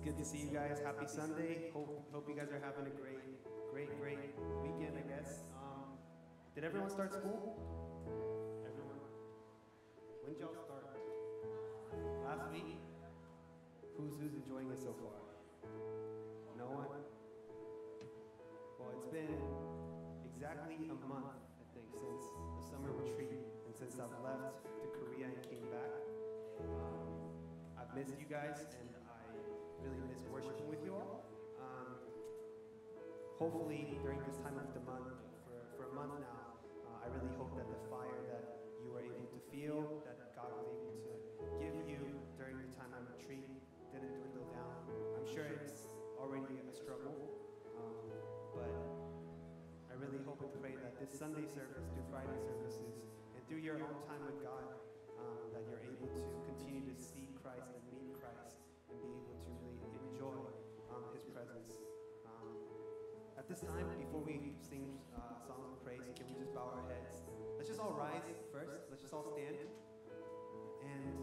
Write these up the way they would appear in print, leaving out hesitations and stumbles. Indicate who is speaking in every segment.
Speaker 1: good to see you guys. Happy Sunday. Hope you guys are having a great weekend, I guess. Did everyone start school? Everyone? When did y'all start? Last week? Who's enjoying it so far? No one? Well, it's been exactly a month, I think, since the summer retreat and since I've left to Korea and came back. I've missed you guys, and I really miss worshiping with you all. Hopefully, during this time of the month, for a month now, I really hope that the fire that you were able to feel, that God was able to give you during the time of retreat, didn't dwindle down. I'm sure it's already a struggle, but I really hope and pray that this Sunday service, through Friday services, and through your own time with God, that you're able to continue to see Christ and meet Christ and be able to really enjoy His presence. At this time, before we sing songs of praise, can we just bow our heads? Let's just all rise first. Let's just all stand. And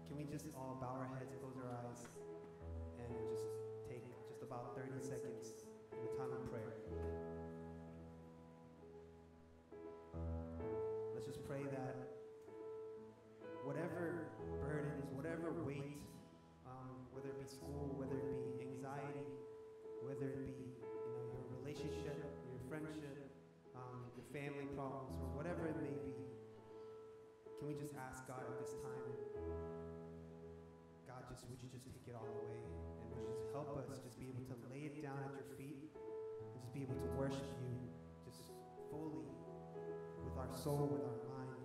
Speaker 1: can we just all bow our heads, close our eyes, and just take just about 30 seconds in the time of prayer. Let's just pray that whatever burdens, whatever weight, whether it be school, whether it be anxiety, whether it be your relationship, your friendship, your family problems, or whatever it may be, can we just ask God at this time, God, would you just take it all away, and would you just help us just be able to lay it down at your feet, and just be able to worship you just fully with our soul, with our mind,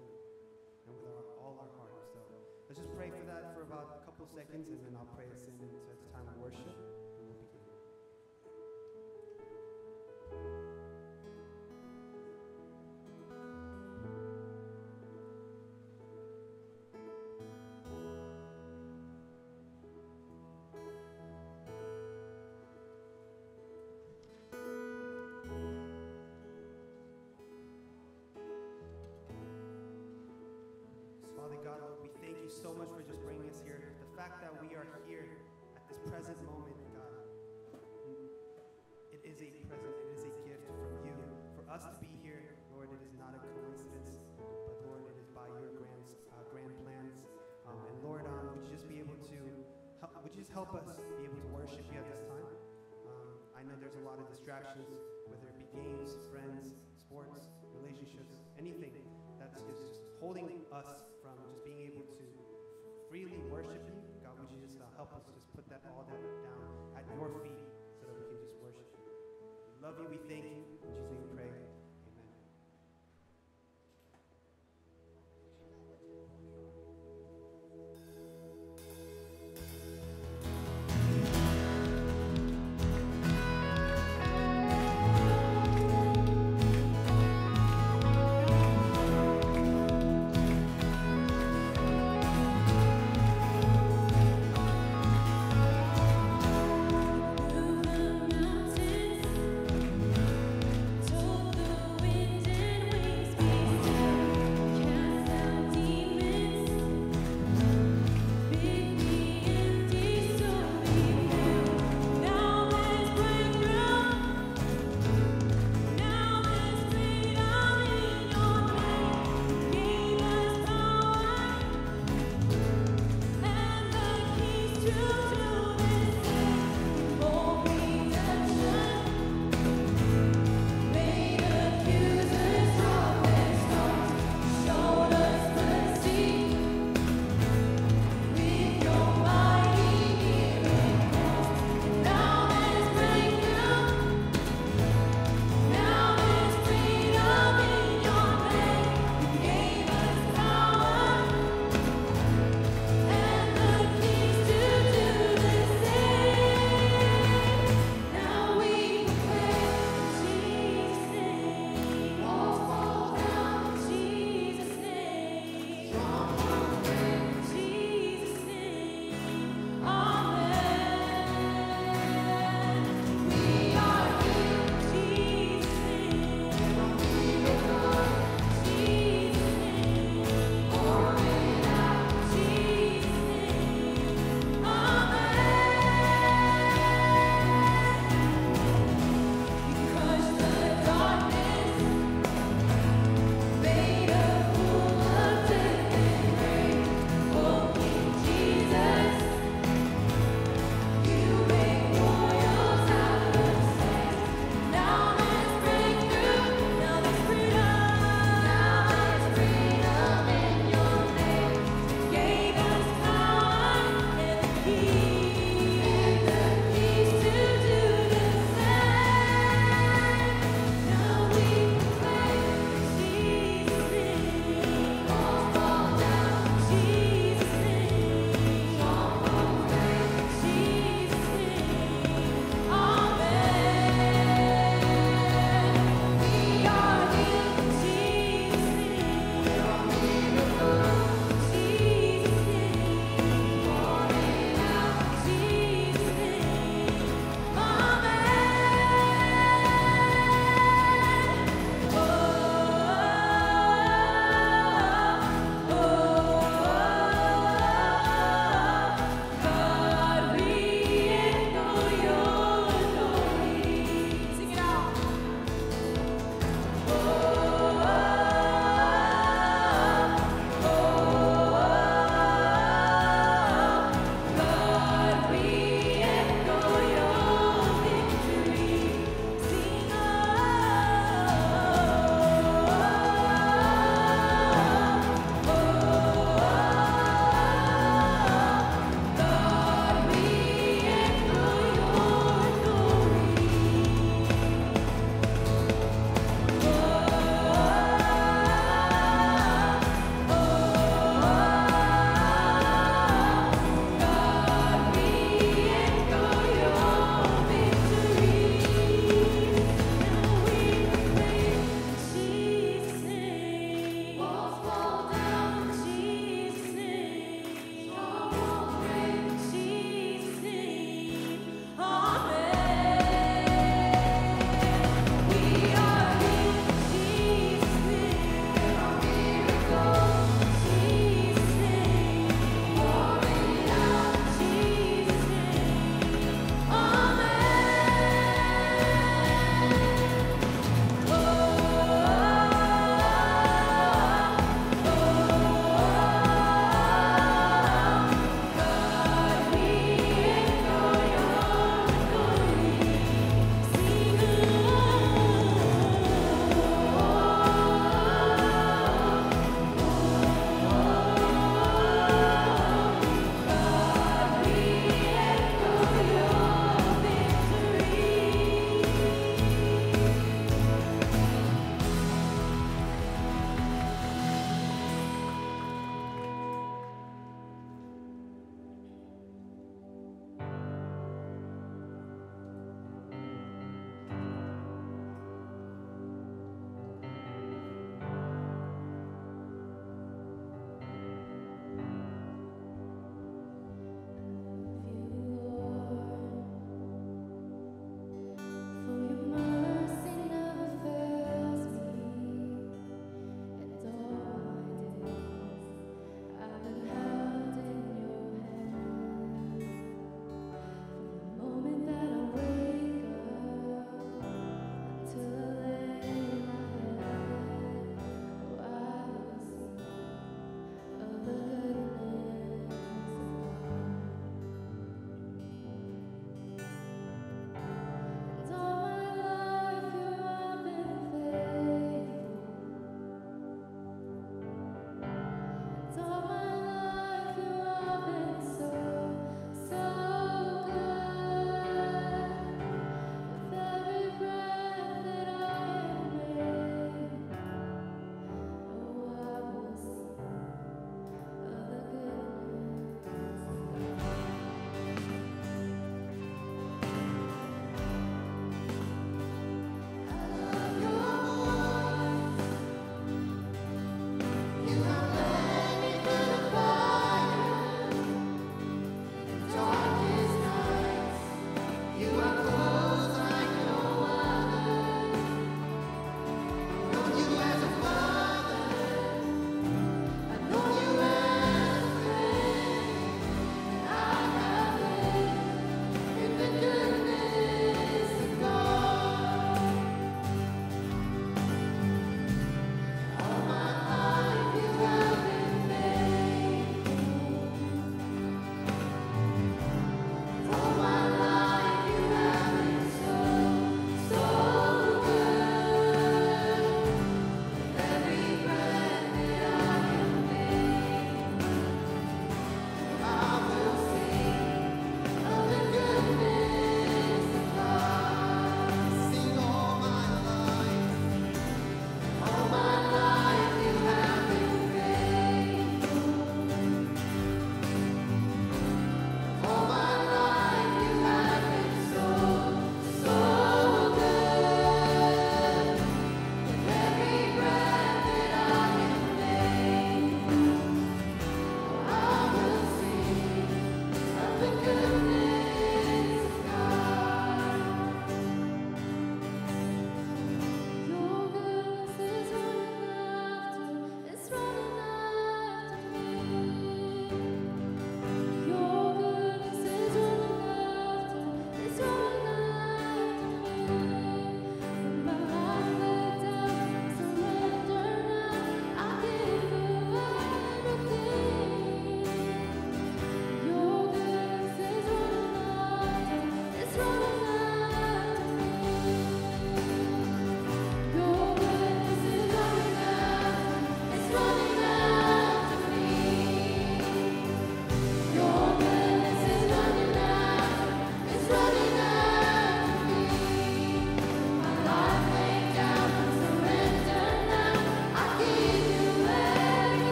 Speaker 1: and with all our heart. So let's just pray for that for about a couple seconds, and then I'll pray us into the time of worship. So much for just bringing us here. The fact that we are here at this present moment, God, it is a present, it is a gift from you. For us to be here, Lord, it is not a coincidence, but Lord, it is by your grand plans. And Lord, would you just be able to, would you just help us be able to worship you at this time? I know there's a lot of distractions, whether it be games, friends, sports, relationships, anything that's just holding us from just being able to freely worship you. God, would you just help us just put that all down at your feet so that we can just worship you. We love you, we thank you. In Jesus' name we pray. Amen.
Speaker 2: Told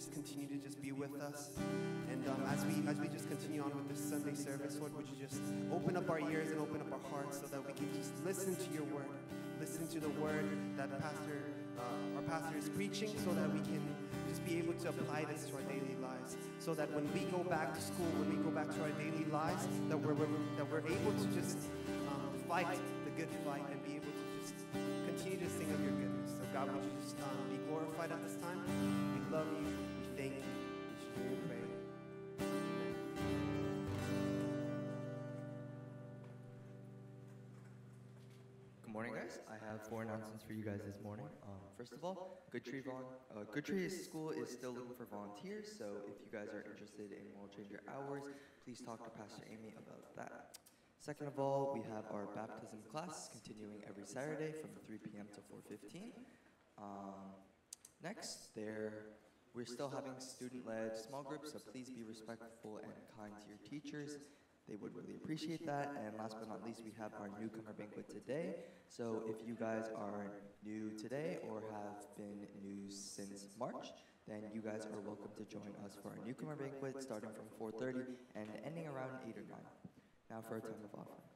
Speaker 1: just continue to just be with us. And as we just continue on with this Sunday service, Lord, would you just open up our ears and open up our hearts so that we can just listen to your word, listen to the word that our pastor is preaching, so that we can just be able to apply this to our daily lives, so that when we go back to school, when we go back to our daily lives, that we're able to just fight the good fight and be able to just continue to sing of your goodness. So God, would you just be glorified at this time? We love you. We thank you. We should pray.
Speaker 2: Good morning, guys. I have 4 announcements for you guys this morning. First of all, Goodtree School is still looking for volunteers, so if you guys are interested in World Changer Hours, please talk to Pastor Amy about that. Second of all, we have our baptism class continuing every Saturday from 3 p.m. to 4:15. Next, we're still having student-led small groups, so please be respectful and kind to your teachers. They would really appreciate that. And last but not least, we have our newcomer banquet today. So if you guys are new today or have been new since March, then you guys are welcome to join us for our newcomer banquet starting from 4:30 and ending around 8 or 9. Now for a time of offering.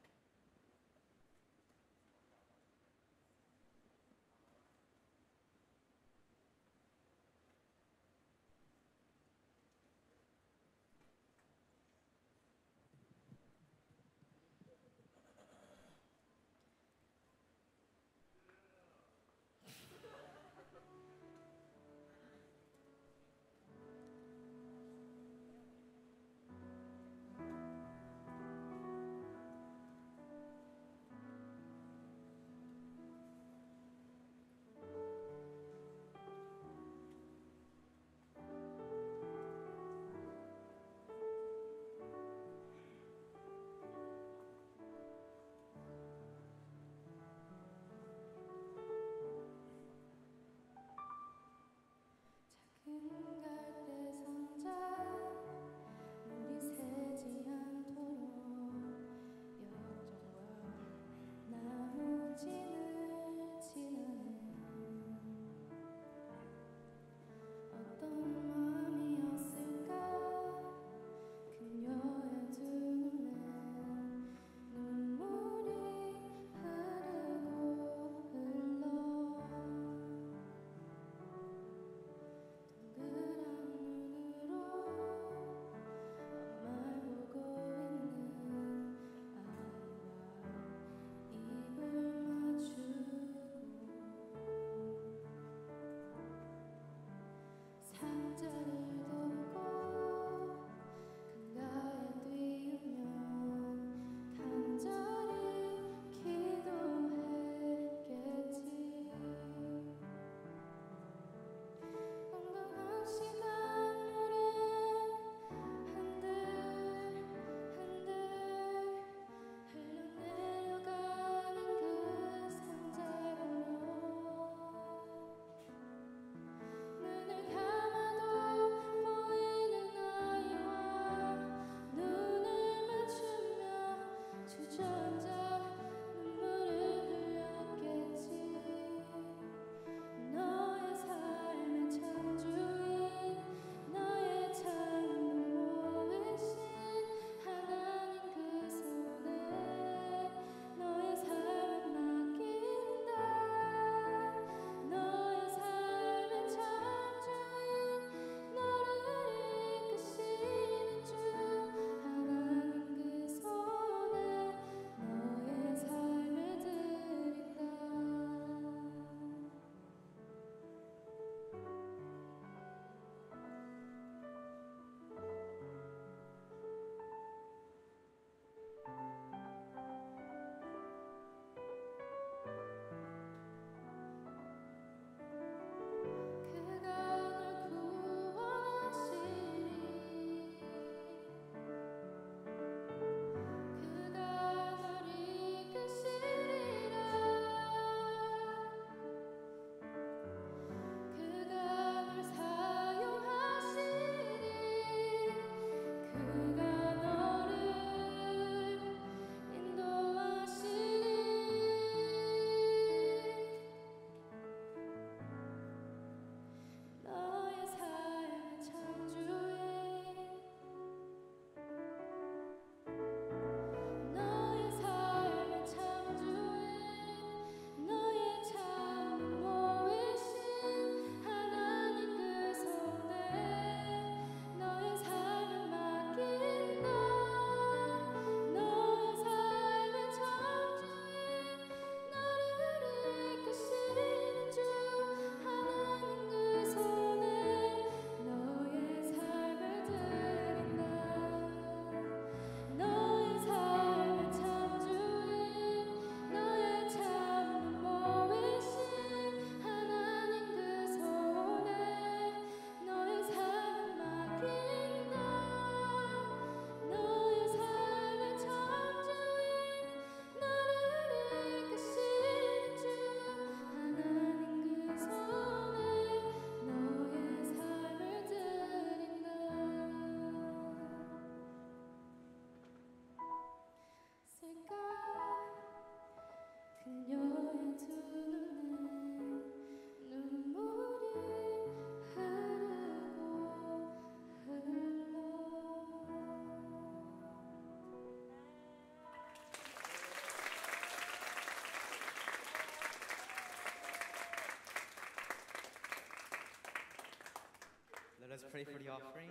Speaker 3: Let us pray for the offering.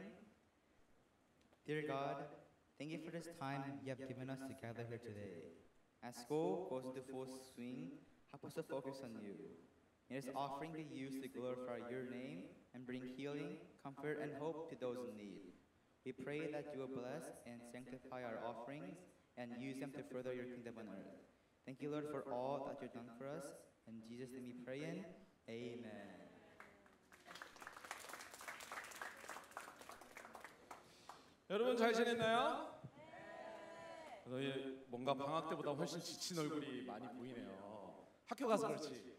Speaker 3: Dear God, thank you for this time you have given us to gather here today. As school goes into full swing, help us to focus on you. May this offering be used to glorify your name and bring healing, comfort, and hope to those in need. We pray that you will bless and sanctify our offerings and use them to further your kingdom on earth. Thank you, Lord, for all that you've done for us. In Jesus' name we pray in. Amen.
Speaker 4: 여러분 잘 지냈나요? 너희 뭔가 방학 때보다 훨씬 지친 얼굴이 많이 보이네요. 학교 가서 그렇지.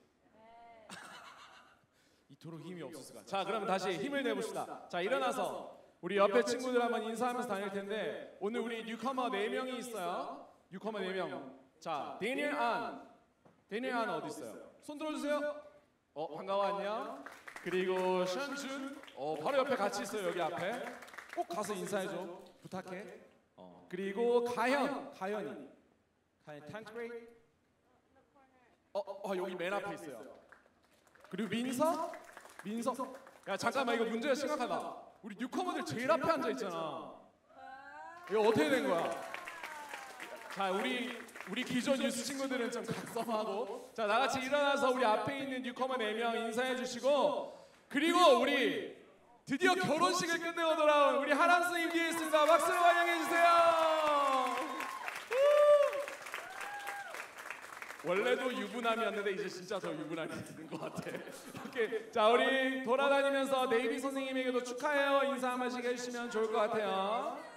Speaker 4: 이토록 힘이 없을 수가. 자, 그럼 다시 힘을 내봅시다. 자, 일어나서 우리 옆에 친구들 한번 인사하면서 다닐 텐데 오늘 우리 뉴커머 4명이 있어요. 뉴커머 4명. 자, 데니엘 안 어디 있어요? 손 들어주세요. 반가워, 안녕. 그리고 션준 바로 옆에 같이 있어요. 여기 앞에 꼭 가서 인사해줘. 부탁해. 그리고 가연이 탕크레이. 여기 맨 앞에 있어요. 그리고 민서. 야, 잠깐만, 이거 문제가 심각하다. 우리 뉴커머들 제일 앞에 앉아 있잖아. 이거 어떻게 된 거야? 자, 우리 기존 뉴스 친구들은 좀 각성하고, 자, 나같이 일어나서 우리 앞에 있는 뉴커머 4명 인사해 주시고, 그리고 우리 드디어 결혼식을 끝내고 돌아온 우리 하람 선생님 뒤에 있습니다. 박수로 환영해 주세요. 원래도 유부남이었는데 이제 진짜 더 유부남이 되는 것 같아. 오케이. 자, 우리 돌아다니면서 네이비 선생님에게도 축하해요 인사 한 번씩 해주시면 좋을 것 같아요.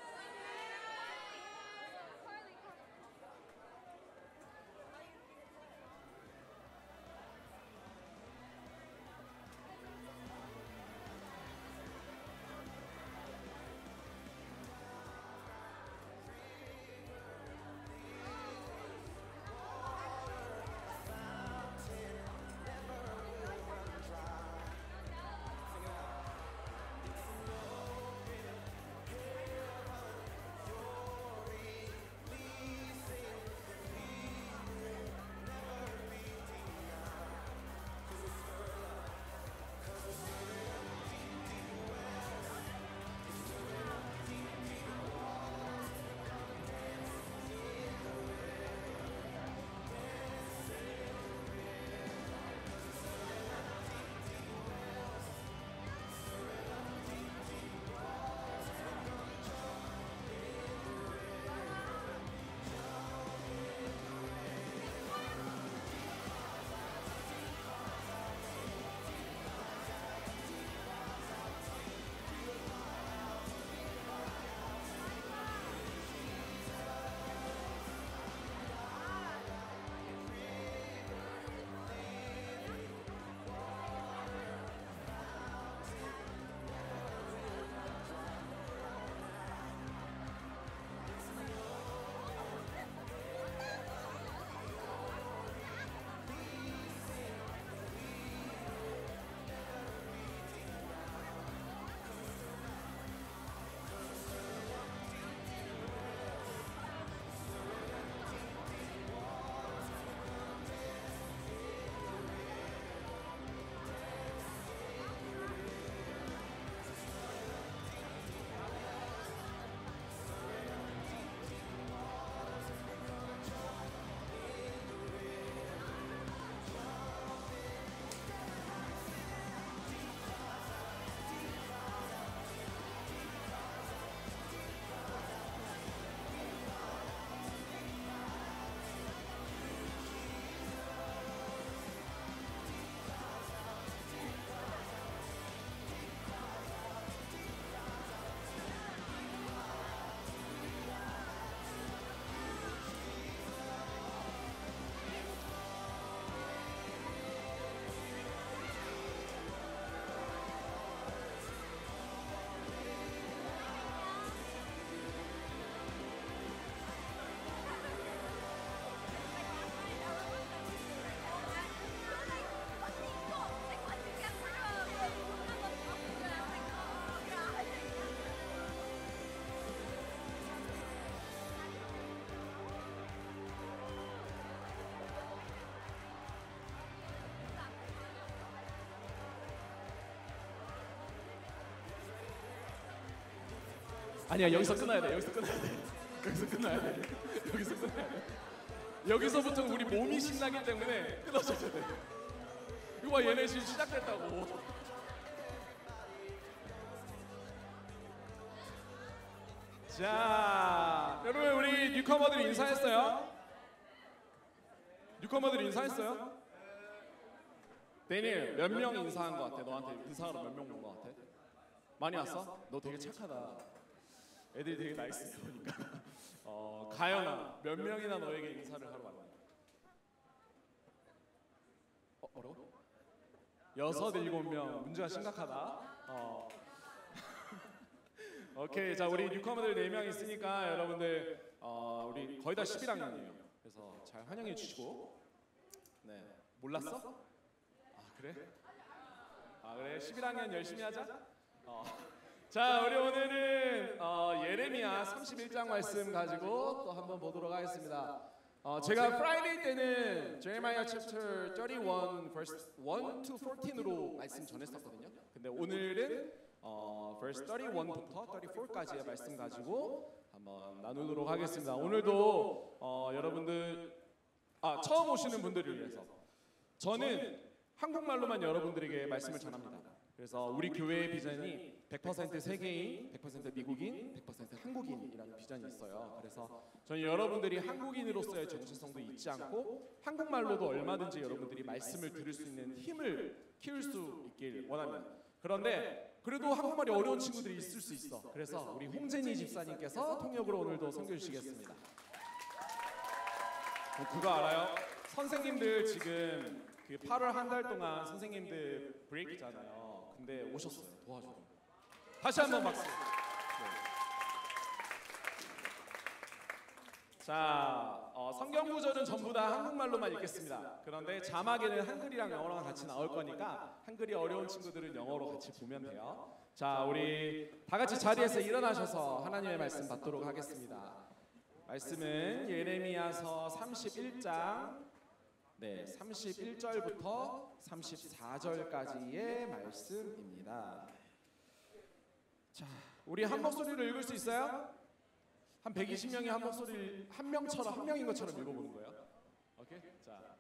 Speaker 4: 아니야, 여기서 끊어야 돼. 여기서 끊어야 돼. 여기서 끊어야 돼. 여기서 끊어야 돼. 여기서부터 우리 몸이 신나기 때문에 끊어줘야 돼. 이거 봐, 얘네 지금 시작했다고. 자, 여러분 우리 뉴커머들 인사했어요? 뉴커머들 인사했어요? 데니엘, 몇 명 인사한 것 같아? 너한테 인사하러 몇 명 온 것 같아? 많이 왔어? 너 되게 착하다. 애들이 되게 나이스해 보니까. 가연아, 몇 명이나 너에게 인사를 하러 왔니? 어려워? 6, 7명. 문제가 심각하다. 오케이, 자 우리 뉴커머들 4명 있으니까 여러분들 우리 거의 다 11학년이에요. 그래서 잘 환영해 주시고. 네, 몰랐어? 그래? 그래? 11학년 열심히 하자. 자, 우리 오늘은 예레미야 31장 말씀 가지고 또 한번 보도록 하겠습니다. 제가 프라이데이 때는 제레미야 챕터 31 verse 1 to 14으로 말씀 전했었거든요. 근데 오늘은 verse 31부터 34까지의 말씀 가지고 한번 나누도록 하겠습니다. 오늘도 여러분들 처음 오시는 분들을 위해서 저는 한국말로만 여러분들에게 말씀을 전합니다. 그래서 우리 교회의 비전이 100% 세계인, 100% 미국인, 100% 한국인이라는 비전이 있어요. 그래서 저는 여러분들이 한국인으로서의 정체성도 잊지 않고 한국말로도 얼마든지 여러분들이 말씀을 들을 수 있는 힘을 키울 수 있길 원합니다. 그런데 그래도 한국말이 어려운 친구들이 있을 수 있어. 그래서 우리 홍재니 집사님께서 통역으로 오늘도 선교해 주시겠습니다. 그거 알아요? 선생님들 지금 그 8월 한 달 동안 선생님들 브레이크잖아요. 근데 오셨어요. 도와주러. 다시 한번 박수. 네. 자, 성경 구절은 전부 다 한국말로만 읽겠습니다. 그런데 자막에는 한글이랑 영어랑 같이 나올 거니까 한글이 어려운 친구들은 영어로 같이 보면 돼요. 자, 우리 다 같이 자리에서 일어나셔서 하나님의 말씀 받도록 하겠습니다. 말씀은 예레미야서 31장 31절부터 34절까지의 말씀입니다. 자, 우리 한 목소리로 읽을 수 있어요? 한 120명이 한 목소리 한 명인 것처럼 읽어보는 거예요. 오케이? 자,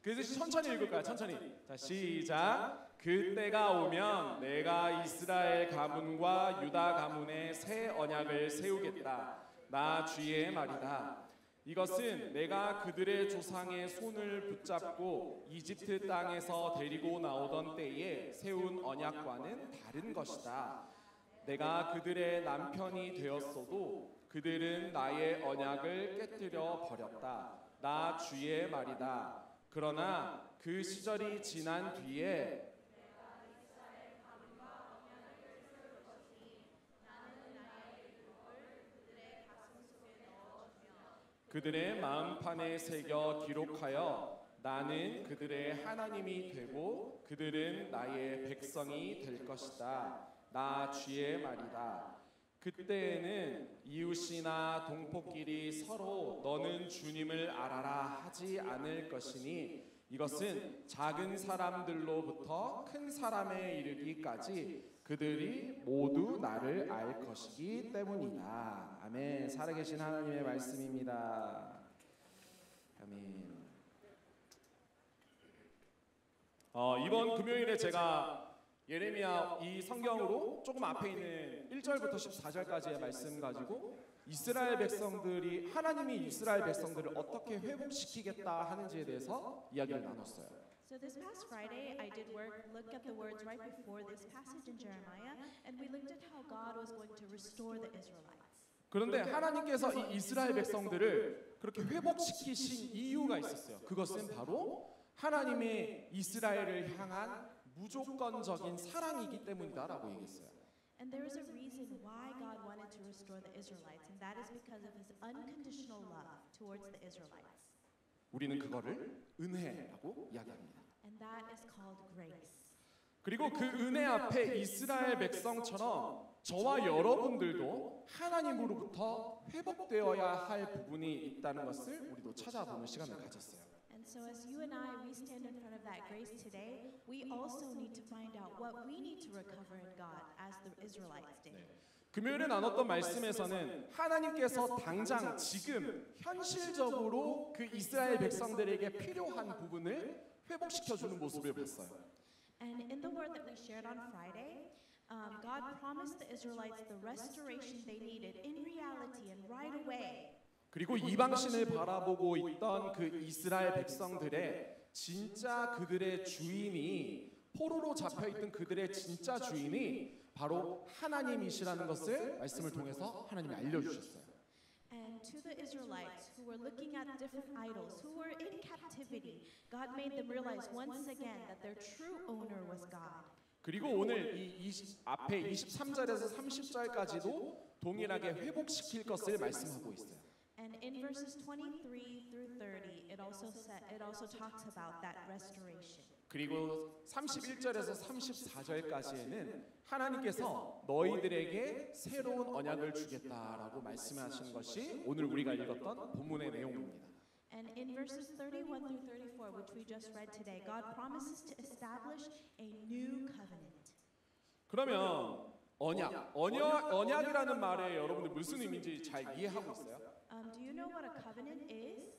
Speaker 4: 그래서 천천히 읽을 거야. 천천히. 자, 시작. 그때가 오면 내가 이스라엘 가문과 유다 가문에 새 언약을 세우겠다. 나 주의 말이다. 이것은 내가 그들의 조상의 손을 붙잡고 이집트 땅에서 데리고 나오던 때에 세운 언약과는 다른 것이다. 내가 그들의 남편이 되었어도 그들은 나의 언약을 깨뜨려 버렸다. 나 주의 말이다. 그러나 그 시절이 지난 뒤에 그들의 마음판에 새겨 기록하여 나는 그들의 하나님이 되고 그들은 나의 백성이 될 것이다. 나 주의 말이다. 그때에는 이웃이나 동포끼리 서로 너는 주님을 알아라 하지 않을 것이니 이것은 작은 사람들로부터 큰 사람에 이르기까지 그들이 모두 나를 알 것이기 때문이다. 아멘. 살아계신 하나님의 말씀입니다. 아멘. 이번 금요일에 제가 예레미야 이 성경으로 조금 앞에 있는 1절부터 14절까지의 말씀 가지고 이스라엘 백성들이 하나님이 이스라엘 백성들을 어떻게 회복시키겠다 하는지에 대해서 이야기를 나눴어요.
Speaker 5: So this past Friday, I did look at the words right before this passage in Jeremiah, and we looked at how God was going to restore the Israelites.
Speaker 4: 그런데 하나님께서 이 이스라엘 백성들을 그렇게 회복시키신 이유가 있었어요. 그것은 바로 하나님의 이스라엘을 향한 무조건적인 사랑이기 때문이다라고 얘기했어요.
Speaker 5: And there is a reason why God wanted to restore the Israelites, and that is because of His unconditional love towards the Israelites.
Speaker 4: 우리는 그거를 은혜라고 이야기합니다.
Speaker 5: And that is called grace.
Speaker 4: 그리고 그 은혜 앞에 이스라엘 백성처럼 저와 여러분들도 하나님으로부터 회복되어야 할 부분이 있다는 것을 우리도 찾아보는 시간을 가졌어요.
Speaker 5: And so as you and I, we stand in front of that grace today, we also need to find out what we need to recover in God as the Israelites did.
Speaker 4: 금요일에 나눴던 말씀에서는 하나님께서 당장 지금 현실적으로 그 이스라엘 백성들에게 필요한 부분을 회복시켜주는 모습을 봤어요.
Speaker 5: And in the word that we shared on Friday, God promised the Israelites the restoration they needed in reality and right away.
Speaker 4: 그리고 이방신을 바라보고 있던 그 이스라엘 백성들의 진짜 그들의 주인이 포로로 잡혀있던 그들의 진짜 주인이 바로 하나님이시라는 것을 말씀을 통해서 하나님이 알려주셨어요.
Speaker 5: And to the Israelites who were looking at different idols, who were in captivity, God made them realize once again that their true owner was God.
Speaker 4: 그리고 오늘 앞에 23절에서 30절까지도 동일하게 회복시킬 것을 말씀하고 있어요.
Speaker 5: And in verses 23 through 30, it also talks about that restoration.
Speaker 4: 그리고 31절에서 34절까지에는 하나님께서 너희들에게 새로운 언약을 주겠다라고 말씀하신 것이 오늘 우리가 읽었던 본문의 내용입니다.
Speaker 5: And in verses 31 through 34, which we just read today, God promises to establish a new covenant.
Speaker 4: 그러면 언약이라는 말에 여러분들 무슨 의미인지 잘 이해하고 있어요?
Speaker 5: Do you know what a covenant is?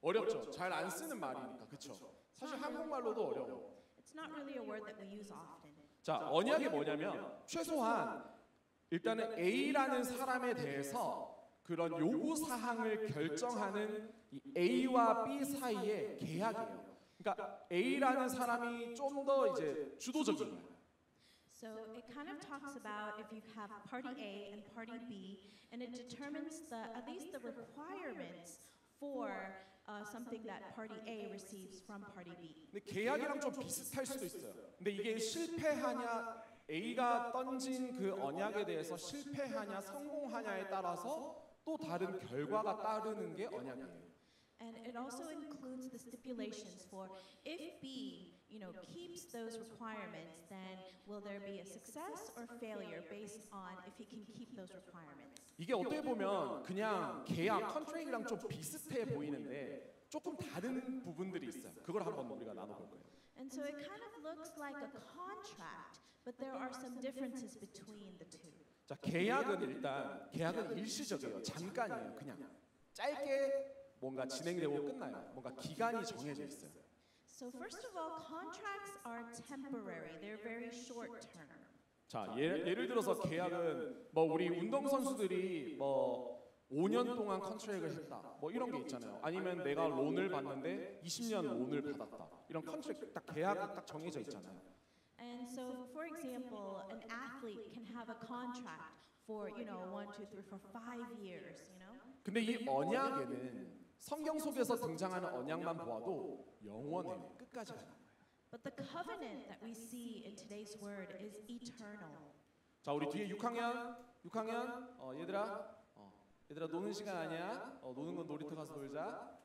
Speaker 4: 어렵죠. 잘 안 쓰는 말이니까, 그렇죠? 사실 한국말로도 어려워.
Speaker 5: It's not really a word that we use often.
Speaker 4: 자, 언약이 뭐냐면 최소한 일단은 A라는 사람에 대해서 그런 요구 사항을 결정하는 이 A와 B 사이의 계약이에요. 그러니까 A라는 사람이 좀 더 이제 주도적인 거예요.
Speaker 5: So it kind of talks about if you have party A and party B, and it determines at least the requirements for something that party A receives from party B.
Speaker 4: 근데 계약이랑 좀 비슷할 수도 있어요. 근데 이게 실패하냐, A가 던진 그 언약에 대해서 실패하냐, 성공하냐에 따라서 또 다른 결과가 따르는 게 언약이에요.
Speaker 5: And it also includes the stipulations for if B, keeps those requirements, then will there be a success or failure based on if he can keep those requirements.
Speaker 4: 이게 어떻게 보면 그냥 계약, 컨트랙이랑 좀 비슷해 보이는데 조금 다른 부분들이 있어요. 그걸 한번 우리가 나눠볼 거예요.
Speaker 5: And so it kind of looks like a contract, but there are some differences between the two.
Speaker 4: 자, 계약은 일시적이에요. 잠깐이에요. 그냥 짧게 뭔가 진행되고 끝나요. 뭔가 기간이 정해져 있어요.
Speaker 5: So first of all, contracts are temporary. They're very short term.
Speaker 4: 자, 예를 들어서 계약은 뭐 우리 운동 선수들이 뭐 5년 동안 컨트랙을 했다. 뭐 이런 게 있잖아요. 아니면 내가 론을 받는데 20년 론을 받았다. 이런 컨트랙 딱 계약이 딱 정해져 있잖아요.
Speaker 5: And so, for example, an athlete can have a contract for 1, 2, 3, for 5 years.
Speaker 4: 근데 이 언약에는 성경 속에서 등장하는 언약만 보아도 영원해요. 끝까지 가요.
Speaker 5: But the covenant that we see in today's word is eternal.
Speaker 4: 자, 우리 뒤에 6학년 얘들아 노는 시간 아니야. 노는 건 놀이터 가서 놀자.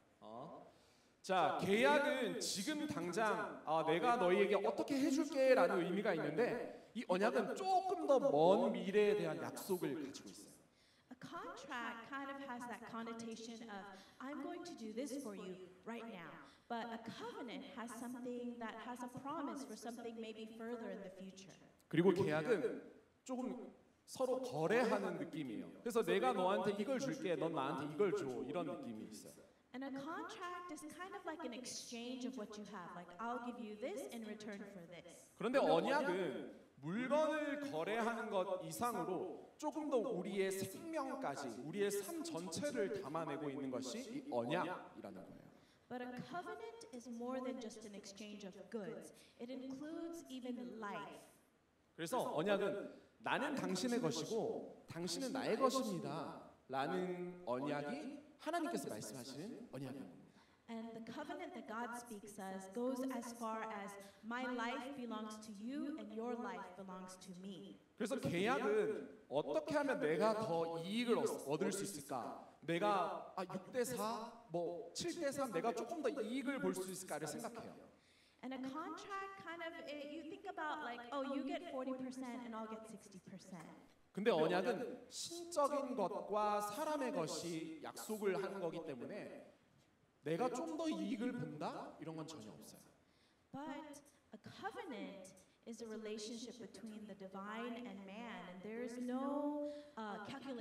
Speaker 4: 자, 계약은 지금 당장 내가 너희에게 어떻게 해줄게라는 의미가 있는데 이 언약은 조금 더 먼 미래에 대한 약속을 가지고 있어요.
Speaker 5: A contract kind of has that connotation of I'm going to do this for you right now. But a covenant has something that has a promise for something maybe further in the future.
Speaker 4: 그리고 계약은 조금 서로 거래하는 느낌이에요. 그래서 내가 너한테 이걸 줄게, 넌 나한테 이걸 줘, 이런 느낌이 있어요.
Speaker 5: And a contract is kind of like an exchange of what you have. Like I'll give you this in return for this.
Speaker 4: 그런데 언약은 물건을 거래하는 것 이상으로 조금 더 우리의 생명까지, 우리의 삶 전체를 담아내고 있는 것이 이 언약이라는 거예요.
Speaker 5: But a covenant is more than just an exchange of goods. It includes even life.
Speaker 4: 그래서 언약은 나는 당신의 것이고 당신은 나의 것입니다. 라는 언약이 하나님께서 말씀하시는 언약입니다.
Speaker 5: And the covenant that God speaks as goes as far as my life belongs to you and your life belongs to me.
Speaker 4: 그래서 계약은 어떻게 하면 내가 더 이익을 얻을 수 있을까? 내가 6대4, 뭐 7대3 내가 조금 더 이익을 볼 수 있을까를 생각해요.
Speaker 5: And a contract kind of you think about like you get 40% and I'll get 60%.
Speaker 4: 근데 언약은 신적인 것과 사람의 것이 약속을 하는 거기 때문에 내가 좀 더 이익을 본다? 이런 건 전혀 없어요.
Speaker 5: But a covenant is a relationship between the divine and man, and there is no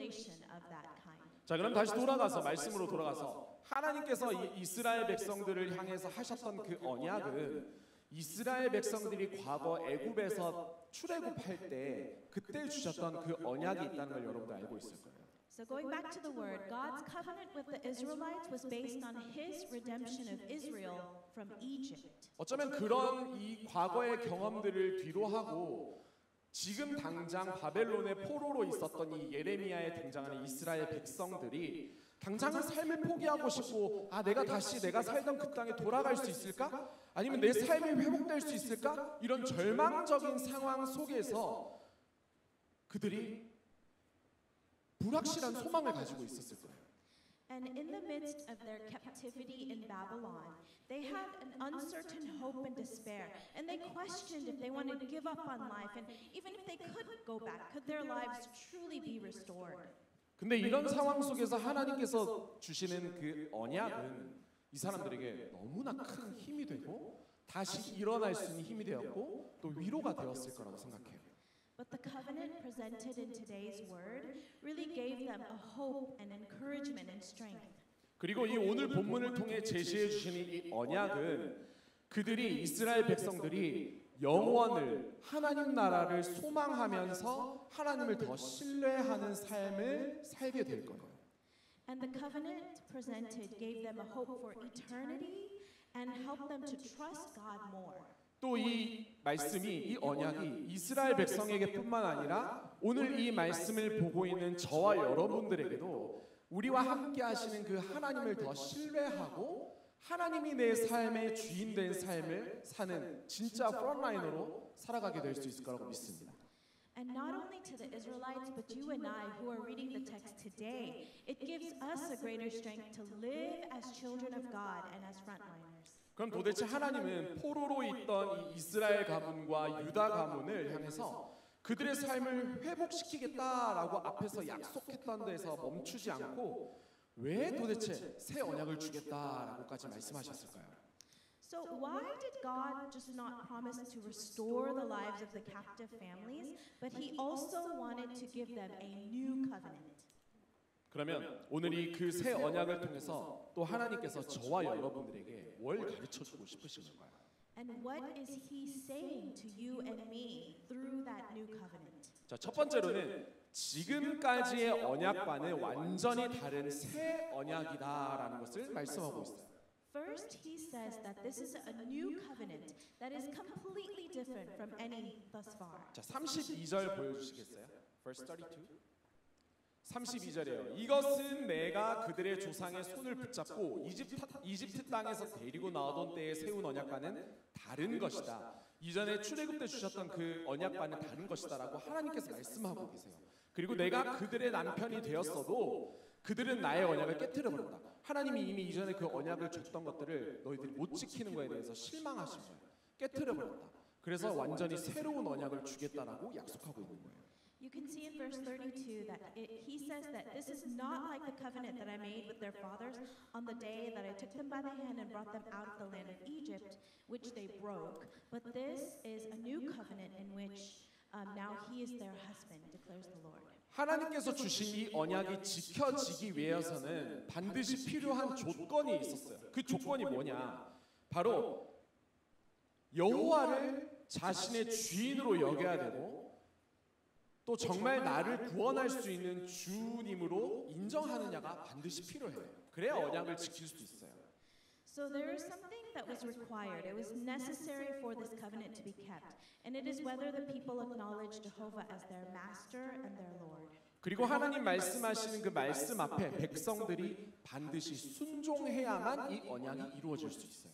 Speaker 5: violation of that kind.
Speaker 4: 자, 그럼 다시 돌아가서 말씀으로 돌아가서 하나님께서 이 이스라엘 백성들을 향해서 하셨던 그 언약은 이스라엘 백성들이 과거 애굽에서 출애굽할 때 그때 주셨던 그 언약이 있다는 걸 여러분도 알고 있을 거예요.
Speaker 5: So going back to the word, God's covenant with the Israelites was based on His redemption of Israel from Egypt.
Speaker 4: 어쩌면 그런 이 과거의 경험들을 뒤로 하고 지금 당장 바벨론의 포로로 있었던 이 예레미야에 등장하는 이스라엘 백성들이 당장은 삶을 포기하고 싶고 내가 다시 내가 살던 그 땅에 돌아갈 수 있을까? 아니면 내 삶이 회복될 수 있을까? 이런 절망적인 상황 속에서 그들이 불확실한 소망을 가지고 있었을 거예요.
Speaker 5: And in the midst of their captivity in Babylon, they had an uncertain hope and despair, and they questioned if they wanted to give up on life, and even if they could go back, could their lives truly be restored?
Speaker 4: 근데 이런 상황 속에서 하나님께서 주시는 그 언약은 이 사람들에게 너무나 큰 힘이 되고 다시 일어날 수 있는 힘이 되었고 또 위로가 되었을 거라고 생각해요.
Speaker 5: But the covenant presented in today's word really gave them a hope and encouragement and strength.
Speaker 4: 그리고 이 오늘 본문을 통해 제시해 주시는 이 언약은 그들이 이스라엘 백성들이 영원을 하나님 나라를 소망하면서 하나님을 더 신뢰하는 삶을 살게 될 거예요.
Speaker 5: And the covenant presented gave them a hope for eternity and helped them to trust God more.
Speaker 4: 또 이 말씀이 이 언약이 이스라엘 백성에게뿐만 아니라 오늘 이 말씀을 보고 있는 저와 여러분들에게도 우리와 함께 하시는 그 하나님을 더 신뢰하고 하나님이 내 삶의 주인 된 삶을 사는 진짜 프론라이너로 살아가게 될 수 있을 거라고 믿습니다.
Speaker 5: And not only to the Israelites, but you and I who are reading the text today, it gives us a greater strength to live as children of God and as frontliners.
Speaker 4: 그럼 도대체 하나님은 포로로 있던 이 이스라엘 가문과 유다 가문을 향해서 그들의 삶을 회복시키겠다라고 앞에서 약속했던 데서 멈추지 않고 왜 도대체 새 언약을 주겠다라고까지 말씀하셨을까요?
Speaker 5: So why did God just not promise to restore the lives of the captive families, but He also wanted to give them a new covenant?
Speaker 4: 그러면 오늘 이 그 새 언약을 통해서 또 하나님께서 저와 여러분들에게 뭘 가르쳐 주고 싶으신가요?
Speaker 5: And what is He saying to you and me through that new covenant?
Speaker 4: 자, 첫 번째로는 지금까지의 언약과는 완전히 다른 새 언약이다라는 것을 말씀하고 있어요.
Speaker 5: First, he says that this is a new covenant that is completely different from any thus far.
Speaker 4: 자, 32절 보여주시겠어요? Verse 32. 32절이에요. 이것은 내가 그들의 조상의 손을 붙잡고 이집트 땅에서 데리고 나오던 때에 세운 언약과는 다른 것이다. 이전에 출애굽 때 주셨던 그 언약과는 다른 것이다라고 하나님께서 말씀하고 계세요. 그리고 내가 그들의 남편이 되었어도 그들은 나의 언약을 깨트려 버렸다. 하나님이 이미 이전에 그 언약을 줬던 것들을 너희들이 못 지키는 거에 대해서 실망하신 거예요. 깨트려 버렸다. 그래서 완전히 새로운 언약을 주겠다라고 약속하고 있는 거예요.
Speaker 5: You can see in verse 32 that he says that this is not like the covenant that I made with their fathers on the day that I took them by the hand and brought them out of the land of Egypt, which they broke. But this is a new covenant in which now he is their husband, declares the Lord.
Speaker 4: 하나님께서 주신 이 언약이 지켜지기 위해서는 반드시 필요한 조건이 있었어요. 그 조건이 뭐냐? 바로 여호와를 자신의 주인으로 여겨야 되고 또 정말 나를 구원할 수 있는 주님으로 인정하느냐가 반드시 필요해요. 그래야 언약을 지킬 수 있어요.
Speaker 5: So there is something that was required. It was necessary for this covenant to be kept. And it is whether the people acknowledge Jehovah as their master and their Lord.
Speaker 4: 그리고 하나님 말씀하시는 그 말씀 앞에 백성들이 반드시 순종해야만 이 언약이 이루어질 수 있어요.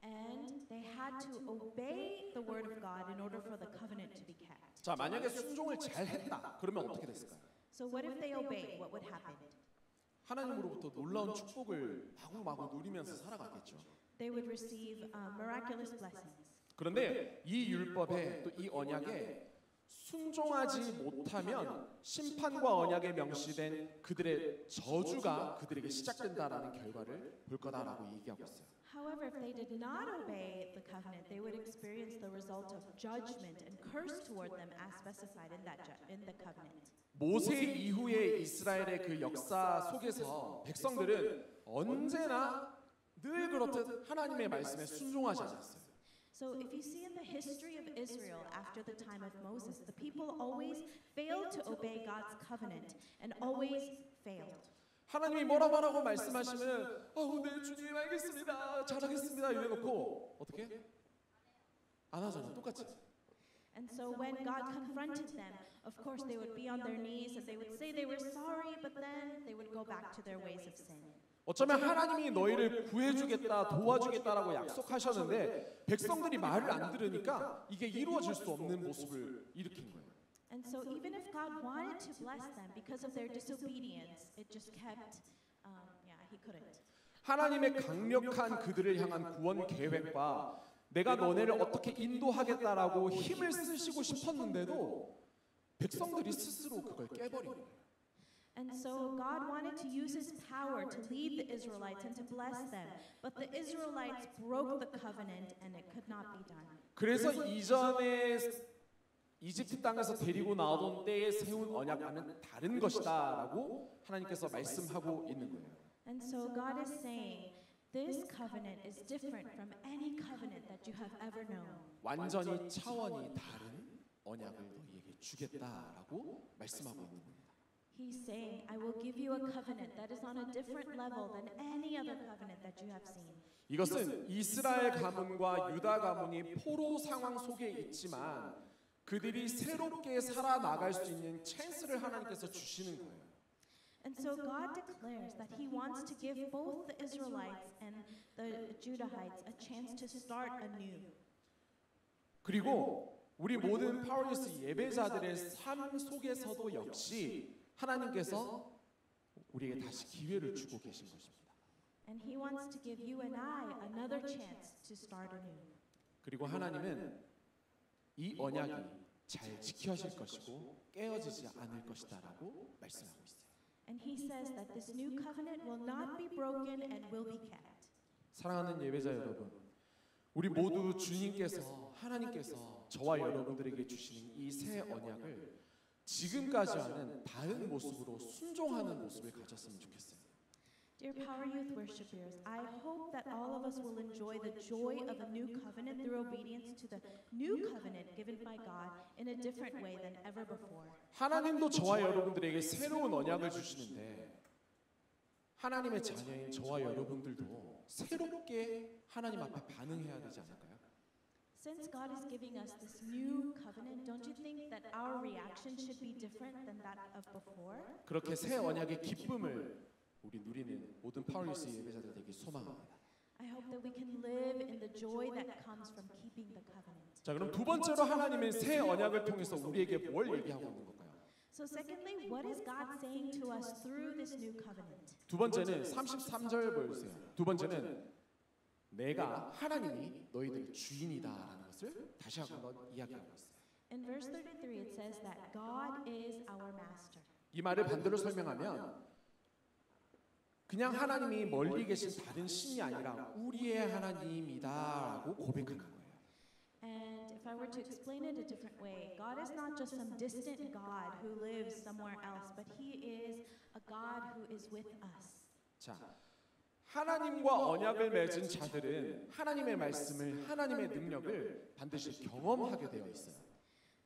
Speaker 5: And they had to obey the word of God in order for the covenant to be kept.
Speaker 4: 자, 만약에 순종을 잘 했다. 그러면 어떻게 됐을까요?
Speaker 5: So what if they obeyed? What would happen?
Speaker 4: 하나님으로부터 놀라운 축복을 마구마구 누리면서 살아가겠죠.
Speaker 5: They would receive miraculous blessings.
Speaker 4: 그런데 이 율법에 또 이 언약에 순종하지 못하면 심판과 언약에 명시된 그들의 저주가 그들에게 시작된다라는 결과를 볼 거다라고 얘기하고 있어요.
Speaker 5: However, if they did not obey the covenant, they would experience the result of judgment and curse toward them as specified in the covenant.
Speaker 4: 모세 이후의 이스라엘의 그 역사 속에서 백성들은 언제나 늘 그렇듯 하나님의 말씀에 순종하지 않았어요.
Speaker 5: So if you see in the history of Israel after the time of Moses, the people always failed to obey God's covenant and always failed.
Speaker 4: 하나님이 뭐라고 말씀하시면 네 주님 알겠습니다. 잘하겠습니다. 이래놓고 어떻게? 안 하잖아. 똑같이.
Speaker 5: And so when God confronted them, of course they would be on their knees and they would say they were sorry, but then they would go back to their ways of sin.
Speaker 4: 어쩌면 하나님이 너희를 구해주겠다, 도와주겠다라고 약속하셨는데 백성들이 말을 안 들으니까 이게 이루어질 수 없는 모습을 일으킨 거예요.
Speaker 5: And so even if God wanted to bless them because of their disobedience, it just kept, he couldn't.
Speaker 4: 하나님의 강력한 그들을 향한 구원 계획과 내가 너네를 어떻게 인도하겠다라고 힘을 쓰시고 싶었는데도 백성들이 스스로 그걸 깨버린 거예요.
Speaker 5: And so God wanted to use his power to lead the Israelites and to bless them, but the Israelites broke the covenant and it could not be done.
Speaker 4: 그래서 이전에 이집트 땅에서 데리고 나오던 때에 세운 언약과는 다른 것이다라고 하나님께서 말씀하고 있는 거예요.
Speaker 5: And so God is saying, this covenant is different from any covenant that you have ever known.
Speaker 4: 완전히 차원이 다른 언약을 너희에게 주겠다라고 말씀하고 있는 겁니다.
Speaker 5: He's saying, I will give you a covenant that is on a different level than any other covenant that you have seen.
Speaker 4: 이것은 이스라엘 가문과 유다 가문이 포로 상황 속에 있지만 그들이 새롭게 살아나갈 수 있는 찬스를 하나님께서 주시는 거예요.
Speaker 5: And so God declares that he wants to give both the Israelites and the Judahites a chance to start anew.
Speaker 4: 그리고 우리 모든 파워리스 예배자들의 삶 속에서도 역시 하나님께서 우리에게 다시 기회를 주고 계신 것입니다.
Speaker 5: And he wants to give you and I another chance to start anew.
Speaker 4: 그리고 하나님은 이 언약이 잘 지켜질 것이고 깨어지지 않을 것이다라고 말씀하고 있어요.
Speaker 5: And he says that this new covenant will not be broken and will be kept.
Speaker 4: 사랑하는 예배자 여러분, 우리 모두 주님께서 하나님께서 저와 여러분들에게 주시는 이 새 언약을 지금까지와는 다른 모습으로 순종하는 모습을 가졌으면 좋겠어요.
Speaker 5: Dear Power Youth worshipers, I hope that all of us will enjoy the joy of a new covenant through obedience to the new covenant given by God in a different way than ever before.
Speaker 4: 하나님도 저와 여러분들에게 새로운 언약을 주시는데 하나님의 자녀인 저와 여러분들도 새롭게 하나님 앞에 반응해야 되지 않을까요?
Speaker 5: Since God is giving us this new covenant, don't you think that our reaction should be different than that of before?
Speaker 4: 그렇게 새 언약의 기쁨을 우리 누리는 모든 파워리스 예배자들 되기 소망합니다.
Speaker 5: I hope that we can live in the joy that comes from keeping the covenant.
Speaker 4: 자, 그럼 두 번째로 하나님은 새 언약을 통해서 우리에게 뭘 얘기하고 있는 걸까요?
Speaker 5: So secondly, what is God saying to us through this new covenant?
Speaker 4: 두 번째는 33절 보여주세요. 두 번째는 내가 하나님이 너희들의 주인이다라는 것을 다시 한번 이야기하고 있어요.
Speaker 5: In verse 33 it says that God is our master.
Speaker 4: 이 말을 반대로 설명하면 그냥 하나님이 멀리 계신 다른 신이 아니라 우리의 하나님이다라고 고백하는 거예요.
Speaker 5: And if I were to explain it a different way, God is not just some distant God who lives somewhere else, but he is a God who is with us.
Speaker 4: 자, 하나님과 언약을 맺은 자들은 하나님의 말씀을, 하나님의 능력을 반드시 경험하게 되어 있어요.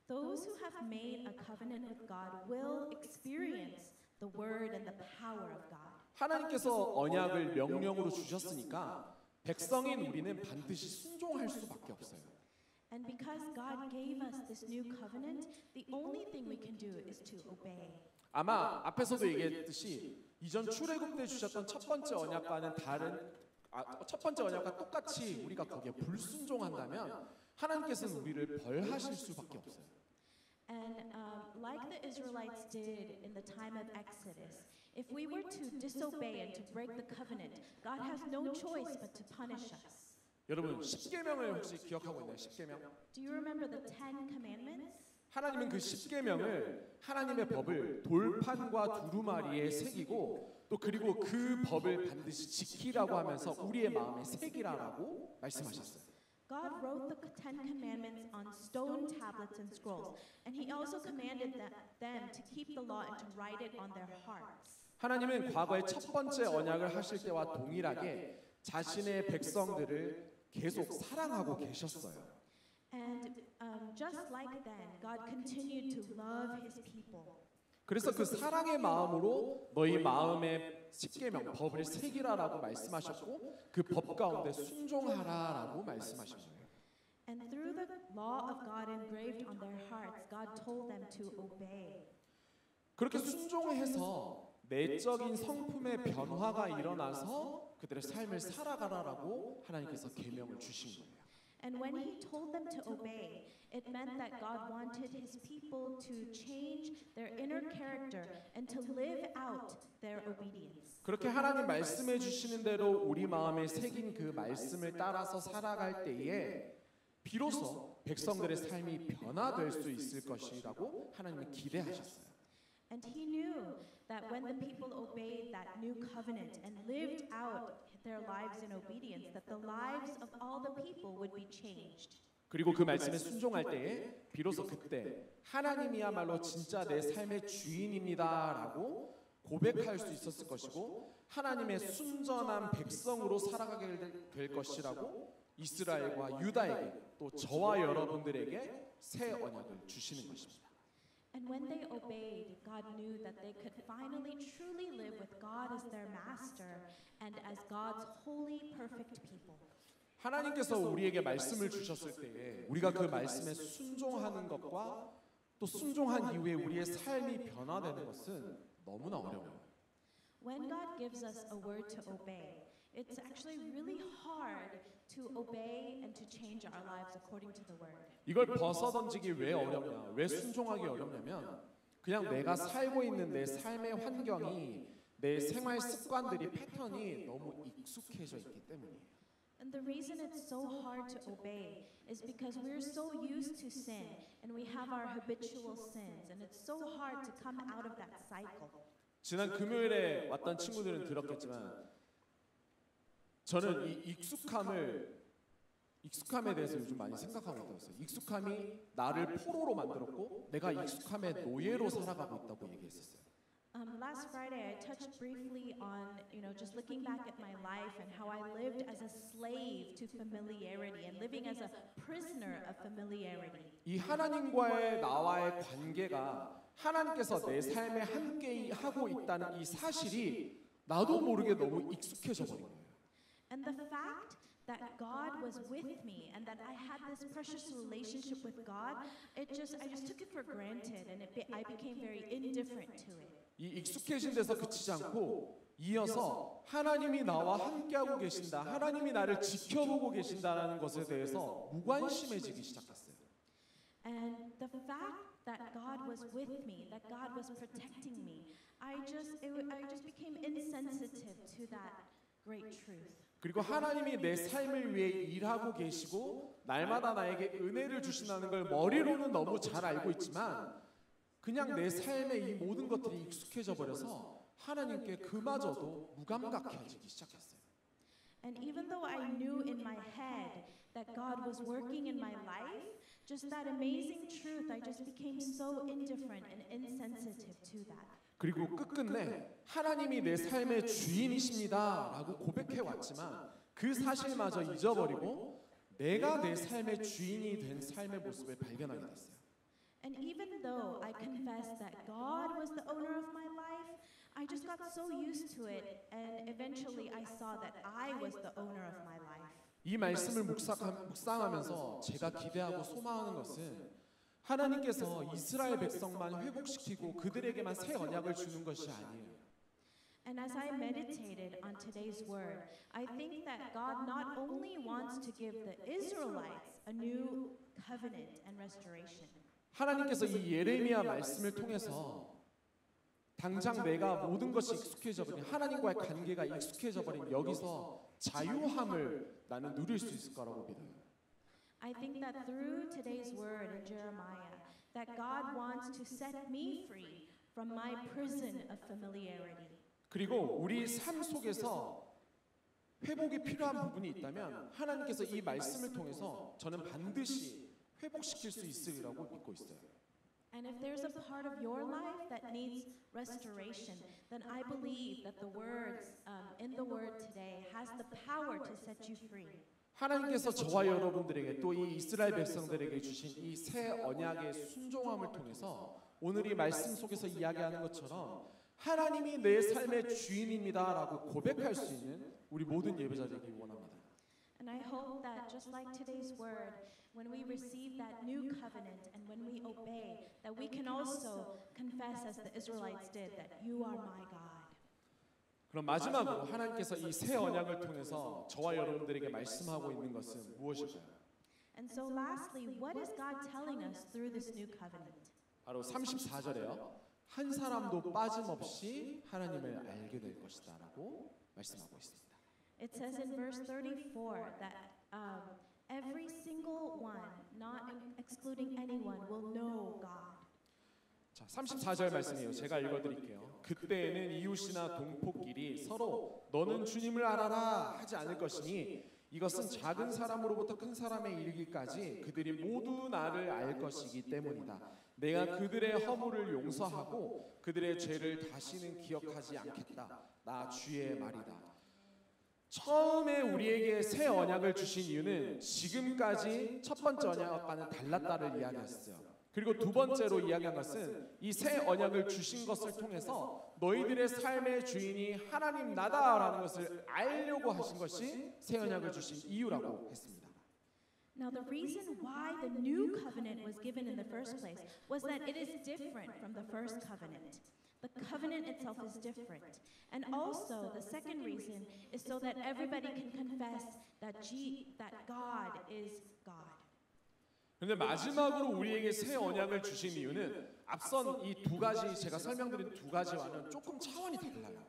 Speaker 5: Those who have made a covenant with God will experience the word and the power of God.
Speaker 4: 하나님께서 언약을 명령으로 주셨으니까 백성인 우리는 반드시 순종할 수밖에 없어요.
Speaker 5: And because God gave us this new covenant, the only thing we can do is to obey.
Speaker 4: 아마 앞에서도 얘기했듯이 이전 출애굽 때 주셨던 첫 번째 언약과는 다른 첫 번째 언약과 똑같이 우리가 거기에 불순종한다면 하나님께서는 우리를 벌하실 수밖에 없어요.
Speaker 5: And like the Israelites did in the time of Exodus, if we were to disobey and to break the covenant, God has no choice but to punish us.
Speaker 4: 여러분, 십계명을 혹시 기억하고 있나요? 십계명?
Speaker 5: Do you remember the 10 commandments?
Speaker 4: 하나님은 그 십계명을 하나님의 법을 돌판과 두루마리에 새기고 또 그리고 그 법을 반드시 지키라고 하면서 우리의 마음에 새기라라고 말씀하셨어요.
Speaker 5: God wrote the Ten Commandments on stone tablets and scrolls, and He also commanded them to keep the law and to write it on their hearts.
Speaker 4: 하나님은 과거의 첫 번째 언약을 하실 때와 동일하게 자신의 백성들을 계속 사랑하고 계셨어요.
Speaker 5: And just like then, God continued to love His people.
Speaker 4: 그래서 그 사랑의 마음으로 너희 마음에 십계명 법을 새기라라고 말씀하셨고 그 법 가운데 순종하라라고 말씀하신 거예요.
Speaker 5: And through the law of God engraved on their hearts, God told them to obey.
Speaker 4: 그렇게 순종해서 내적인 성품의 변화가 일어나서 그들의 삶을 살아가라라고 하나님께서 계명을 주신 거예요.
Speaker 5: And when He told them to obey, it meant that God wanted His people to change their inner character and to live out their obedience.
Speaker 4: 그렇게 하나님 말씀해 주시는 대로 우리 마음에 새긴 그 말씀을 따라서 살아갈 때에 비로소 백성들의 삶이 변화될 수 있을 것이라고 하나님은 기대하셨어요.
Speaker 5: And He knew that when the people obeyed that new covenant and lived out their lives in obedience, that the lives of all the people would be changed.
Speaker 4: 그리고 그 말씀에 순종할 때에 비로소 그때 하나님이야말로 진짜 내 삶의 주인입니다라고 고백할 수 있었을 것이고 하나님의 순전한 백성으로 살아가게 될 것이라고 이스라엘과 유다에게 또 저와 여러분들에게 새 언약을 주시는 것입니다.
Speaker 5: And when they obeyed, God knew that they could finally truly live with God as their master and as God's holy, perfect people.
Speaker 4: 하나님께서 우리에게 말씀을 주셨을 때에 우리가 그 말씀에 순종하는 것과 또 순종한 이후에 우리의 삶이 변화되는 것은 너무나 어려워요.
Speaker 5: When God gives us a word to obey, it's actually really hard to obey and to change our lives according to the word.
Speaker 4: 이걸 벗어던지기 왜 어렵냐? 왜 순종하기 어렵냐면 그냥 내가 살고 있는 내 삶의 환경이 내 생활 습관들이 패턴이 너무 익숙해져 있기 때문이에요.
Speaker 5: And the reason it's so hard to obey is because we're so used to sin and we have our habitual sins and it's so hard to come out of that cycle.
Speaker 4: 지난 금요일에 왔던 친구들은 들었겠지만 저는 이 익숙함에 대해서 요즘 많이 생각하고 있어요. 익숙함이 나를 포로로 만들었고 내가 익숙함의 노예로 살아가고 있다고 얘기했었어요.
Speaker 5: Last Friday, I touched briefly on, just looking back at my life and how I lived as a slave to familiarity and living as a prisoner of familiarity.
Speaker 4: 이 하나님과의 나와의 관계가 하나님께서 내 삶에 함께 하고 있다는 이 사실이 나도 모르게 너무 익숙해져 버린 거예요.
Speaker 5: And the fact that God was with me and that I had this precious relationship with God, I just took it for granted and I became very indifferent to it.
Speaker 4: 이 익숙해진 데서 그치지 않고 이어서 하나님이 나와 함께하고 계신다, 하나님이 나를 지켜보고 계신다라는 것에 대해서 무관심해지기 시작했어요.
Speaker 5: And the fact that God was with me, that God was protecting me, I just became insensitive to that great truth.
Speaker 4: 그리고 하나님이 내 삶을 위해 일하고 계시고 날마다 나에게 은혜를 주신다는 걸 머리로는 너무 잘 알고 있지만 그냥 내 삶에 이 모든 것들이 익숙해져 버려서 하나님께 그마저도 무감각해지기 시작했어요.
Speaker 5: And even though I knew in my head that God was working in my life, just that amazing truth, I just became so indifferent and insensitive to that.
Speaker 4: 그리고 끝끝내 하나님이 내 삶의 주인이십니다라고 고백해 왔지만 그 사실마저 잊어버리고 내가 내 삶의 주인이 된 삶의 모습을 발견하게 됐어요.
Speaker 5: And even though I confessed that God was the owner of my life, I just got so used to it and eventually I saw that I was the owner of my life.
Speaker 4: 이 말씀을 묵상하면서 제가 기대하고 소망하는 것은 하나님께서 이스라엘 백성만 회복시키고 그들에게만 새 언약을 주는 것이 아니에요.
Speaker 5: And as I meditated on today's word, I think that God not only wants to give the Israelites a new covenant and restoration.
Speaker 4: 하나님께서 이 예레미야 말씀을 통해서 당장 내가 모든 것이 익숙해져 버린 하나님과의 관계가 익숙해져 버린 여기서 자유함을 나는 누릴 수 있을 거라고 믿어요.
Speaker 5: I think that through today's word in Jeremiah, that God wants to set me free from my prison of familiarity.
Speaker 4: 그리고 우리 삶 속에서 회복이 필요한 부분이 있다면 하나님께서 이 말씀을 통해서 저는 반드시 회복시킬 수 있으리라고 믿고 있어요.
Speaker 5: And if there's a part of your life that needs restoration, then I believe that the words in the word today has the power to set you free.
Speaker 4: 하나님께서 저와 여러분들에게 또 이 이스라엘 백성들에게 주신 이 새 언약의 순종함을 통해서 오늘 이 말씀 속에서 이야기하는 것처럼 하나님이 내 삶의 주인입니다라고 고백할 수 있는 우리 모든 예배자 되기 원합니다.
Speaker 5: And I hope that just like today's word, when we receive that new covenant and when we obey, that we can also confess as the Israelites did that you are my God.
Speaker 4: 그럼 마지막으로 하나님께서 이 새 언약을 통해서 저와 여러분들에게 말씀하고 있는 것은 무엇일까요?
Speaker 5: And so lastly, what is God telling us through this new covenant?
Speaker 4: 바로 34절에요. 한 사람도 빠짐없이 하나님을 알게 될 것이다라고 말씀하고 있습니다.
Speaker 5: It says in verse 34 that every single one, not excluding anyone, will know God.
Speaker 4: 자, 34절 말씀이에요. 제가 읽어드릴게요. 그때에는 이웃이나 동포끼리 서로 너는 주님을 알아라 하지 않을 것이니 이것은 작은 사람으로부터 큰 사람에 이르기까지 그들이 모두 나를 알 것이기 때문이다. 내가 그들의 허물을 용서하고 그들의 죄를 다시는 기억하지 않겠다. 나 주의 말이다. 처음에 우리에게 새 언약을 주신 이유는 지금까지 첫 번째 언약과는 달랐다를 이야기했어요. 그리고 두 번째로 이야기한 것은 이 새 언약을 주신 것을 통해서 너희들의 삶의 주인이 하나님 나다라는 것을 알려고 하신 것이 새 언약을 주신 이유라고 했습니다.
Speaker 5: Now the reason why the new covenant was given in the first place was that it is different from the first covenant. The covenant itself is different. And also the second reason is so that everybody can confess that God is God.
Speaker 4: 그런데 마지막으로 우리에게 새 언약을 주신 이유는 앞선 이 두 가지 제가 설명드린 두 가지와는 조금 차원이 달라요.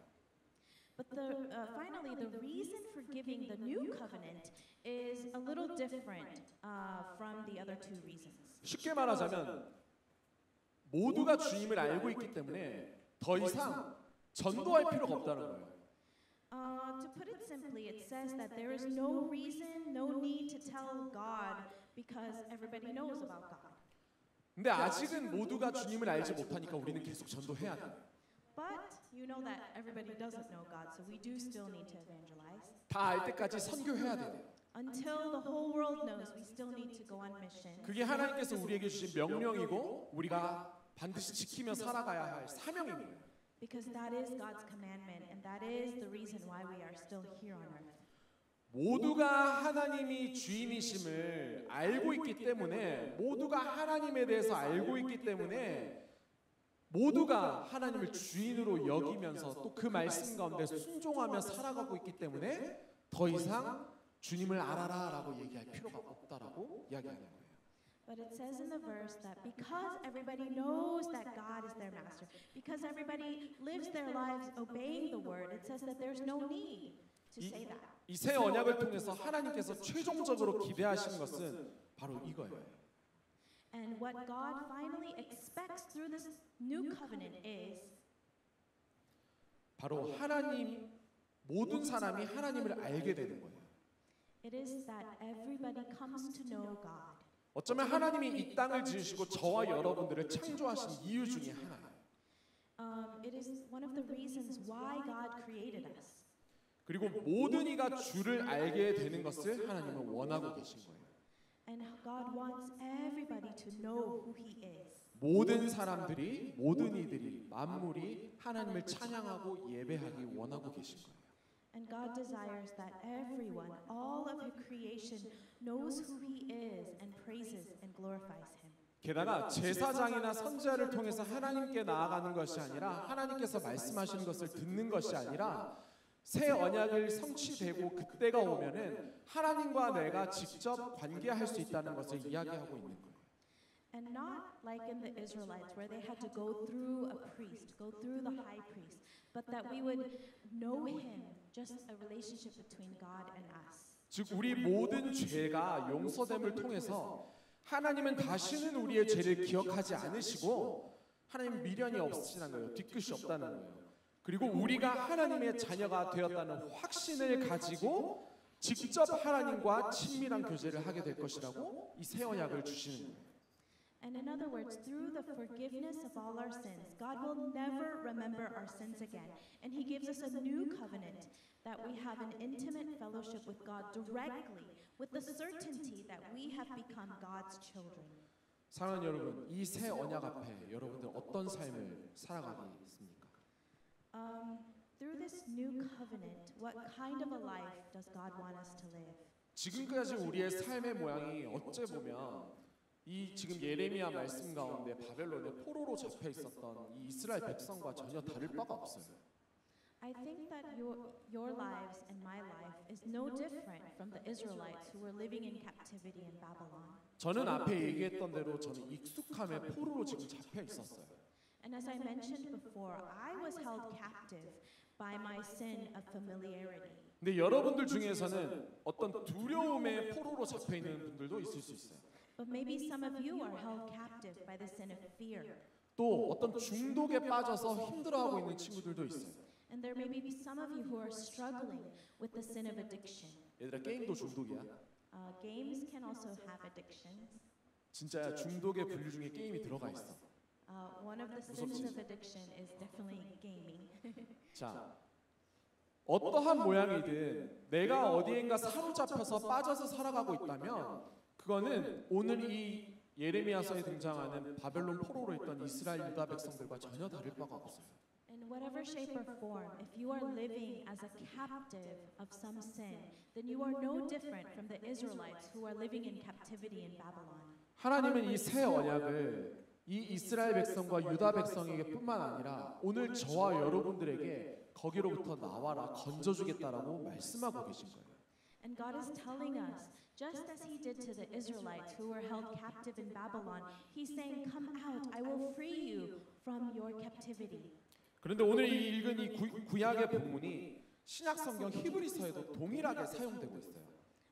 Speaker 5: But finally, the reason for giving the new covenant is a little different from the other two reasons.
Speaker 4: 쉽게 말하자면 모두가 주님을 알고 있기 때문에 더 이상 전도할 필요가 없다는 거예요.
Speaker 5: To put it simply, it says that there is no reason, no need to tell God because everybody knows about God.
Speaker 4: 근데 아직은 모두가 주님을 알지 못하니까 우리는 계속 전도해야 돼요.
Speaker 5: But you know that everybody doesn't know God, so we do still need to evangelize.
Speaker 4: 다 알 때까지 선교해야 돼요.
Speaker 5: Until the whole world knows, we still need to go on mission.
Speaker 4: 그게 하나님께서 우리에게 주신 명령이고 우리가 반드시 지키며 살아가야 할 사명입니다.
Speaker 5: Because that is God's commandment, and that is the reason why we are still here on earth.
Speaker 4: 모두가 하나님이 주인이심을 알고 있기 때문에 모두가 하나님에 대해서 알고 있기 때문에 모두가 하나님을 주인으로 여기면서 또 그 말씀 가운데 순종하며 살아가고 있기 때문에 더 이상 주님을 알아라라고 얘기할 필요가 없다라고 이야기하는 거예요.
Speaker 5: But it says in the verse that because everybody knows that God is their master, because everybody lives their lives obeying the word, it says that there's no need to say that.
Speaker 4: 이 새 언약을 통해서 하나님께서 최종적으로 기대하시는 것은 바로 이거예요.
Speaker 5: And what God finally expects through this new covenant is
Speaker 4: 바로 하나님 모든 사람이 하나님을 알게 되는 거예요.
Speaker 5: it is that everybody comes to know God.
Speaker 4: 어쩌면 하나님이 이 땅을 지으시고 저와 여러분들을 창조하신 이유 중에 하나예요.
Speaker 5: It is one of the reasons why God created us.
Speaker 4: 그리고 모든 이가 주를 알게 되는 것을 하나님은 원하고 계신 거예요.
Speaker 5: And God wants everybody to know who He is.
Speaker 4: 모든 사람들이 모든 이들이 만물이 하나님을 찬양하고 예배하기 원하고 계신 거예요.
Speaker 5: And God desires that everyone, all of His creation, knows who He is and praises and glorifies Him.
Speaker 4: 게다가 제사장이나 선지자를 통해서 하나님께 나아가는 것이 아니라 하나님께서 말씀하시는 것을 듣는 것이 아니라 새 언약을 성취되고 그때가 오면은 하나님과 내가 직접 관계할 수 있다는 것을 이야기하고 있는 거예요.
Speaker 5: And not like in the Israelites where they had to go through a priest, go through the high priest, but that we would know Him, just a relationship between God and us.
Speaker 4: 즉 우리 모든 죄가 용서됨을 통해서 하나님은 다시는 우리의 죄를 기억하지 않으시고 하나님 미련이 없으시다는 거예요. 뒤끝이 없다는 거예요. 그리고 우리가 하나님의 자녀가 되었다는 확신을 가지고 직접 하나님과 친밀한 교제를 하게 될 것이라고 이 새 언약을 주시는 거예요.
Speaker 5: And in other words, through the forgiveness of all our sins, God will never remember our sins again. And He gives us a new covenant that we have an intimate fellowship with God directly, with the certainty that we have become God's children.
Speaker 4: 사랑하는 여러분, 이 새 언약 앞에 여러분들 어떤 삶을 살아가겠습니까?
Speaker 5: Through this new covenant, what kind of a life does God want us to live?
Speaker 4: 지금까지 우리의 삶의 모양이 어째 보면 이 지금 예레미야 말씀 가운데 바벨론의 포로로 잡혀 있었던 이 이스라엘 백성과 전혀 다를 바가 없어요.
Speaker 5: I think that your lives and my life is no different from the Israelites who were living in captivity in Babylon.
Speaker 4: 저는 앞에 얘기했던 대로 저는 익숙함의 포로로 지금 잡혀 있었어요.
Speaker 5: And as I mentioned before, I was held captive by my sin of familiarity.
Speaker 4: 근데 여러분들 중에서는 어떤 두려움의 포로로 잡혀 있는 분들도 있을 수 있어요.
Speaker 5: But maybe some of you are held captive by the sin of fear.
Speaker 4: 또 어떤 중독에 빠져서 힘들어하고 있는 친구들도 있어요.
Speaker 5: And there may be some of you who are struggling with the sin of addiction.
Speaker 4: 얘들아, 게임도 중독이야.
Speaker 5: Games can also have addictions.
Speaker 4: 진짜 중독의 분류 중에 게임이 들어가 있어.
Speaker 5: One of the sins of addiction is definitely gaming.
Speaker 4: 자, 어떠한 모양이든 내가 어디엔가 사로잡혀서 빠져서 살아가고 있다면 그거는 오늘 이 예레미야서에 등장하는 바벨론 포로로 있던 이스라엘 유다 백성들과 전혀 다를 바가 없어요.
Speaker 5: In whatever shape or form, if you are living as a captive of some sin, then you are no different from the Israelites who are living in captivity in Babylon.
Speaker 4: 하나님은 이 새 언약을 이 이스라엘 백성과 유다 백성에게뿐만 아니라 오늘 저와 여러분들에게 거기로부터 나와라 건져주겠다라고 말씀하고 계신 거예요.
Speaker 5: And God is telling us, just as He did to the Israelites who were held captive in Babylon, He's saying, "Come out, I will free you from your captivity."
Speaker 4: 그런데 오늘 이 읽은 이 구약의 본문이 신약 성경 히브리서에도 동일하게 사용되고 있어요.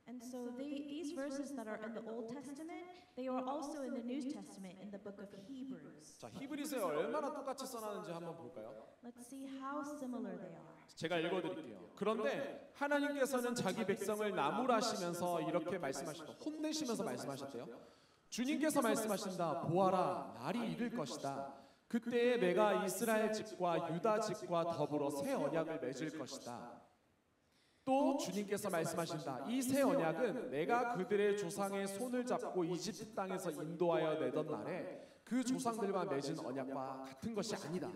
Speaker 5: And so these verses that are in the Old Testament, they are also in the New Testament in the book of Hebrews.
Speaker 4: 자, 히브리서에 얼마나 똑같이 써놨는지 한번 볼까요?
Speaker 5: Let's see how similar they are.
Speaker 4: 제가 읽어드릴게요. 그런데 하나님께서는 자기 백성을 나무라시면서 이렇게 말씀하셨다. 혼내시면서 말씀하셨대요. 주님께서 말씀하신다. 보아라, 날이 이를 것이다. 그때에 내가 이스라엘 집과 유다 집과 더불어 새 언약을 맺을 것이다. 또 주님께서 말씀하신다. 이 새 언약은 내가 그들의 조상의 손을 잡고 이집트 땅에서 인도하여 내던 날에 그 조상들과 맺은 언약과 같은 것이 아니다.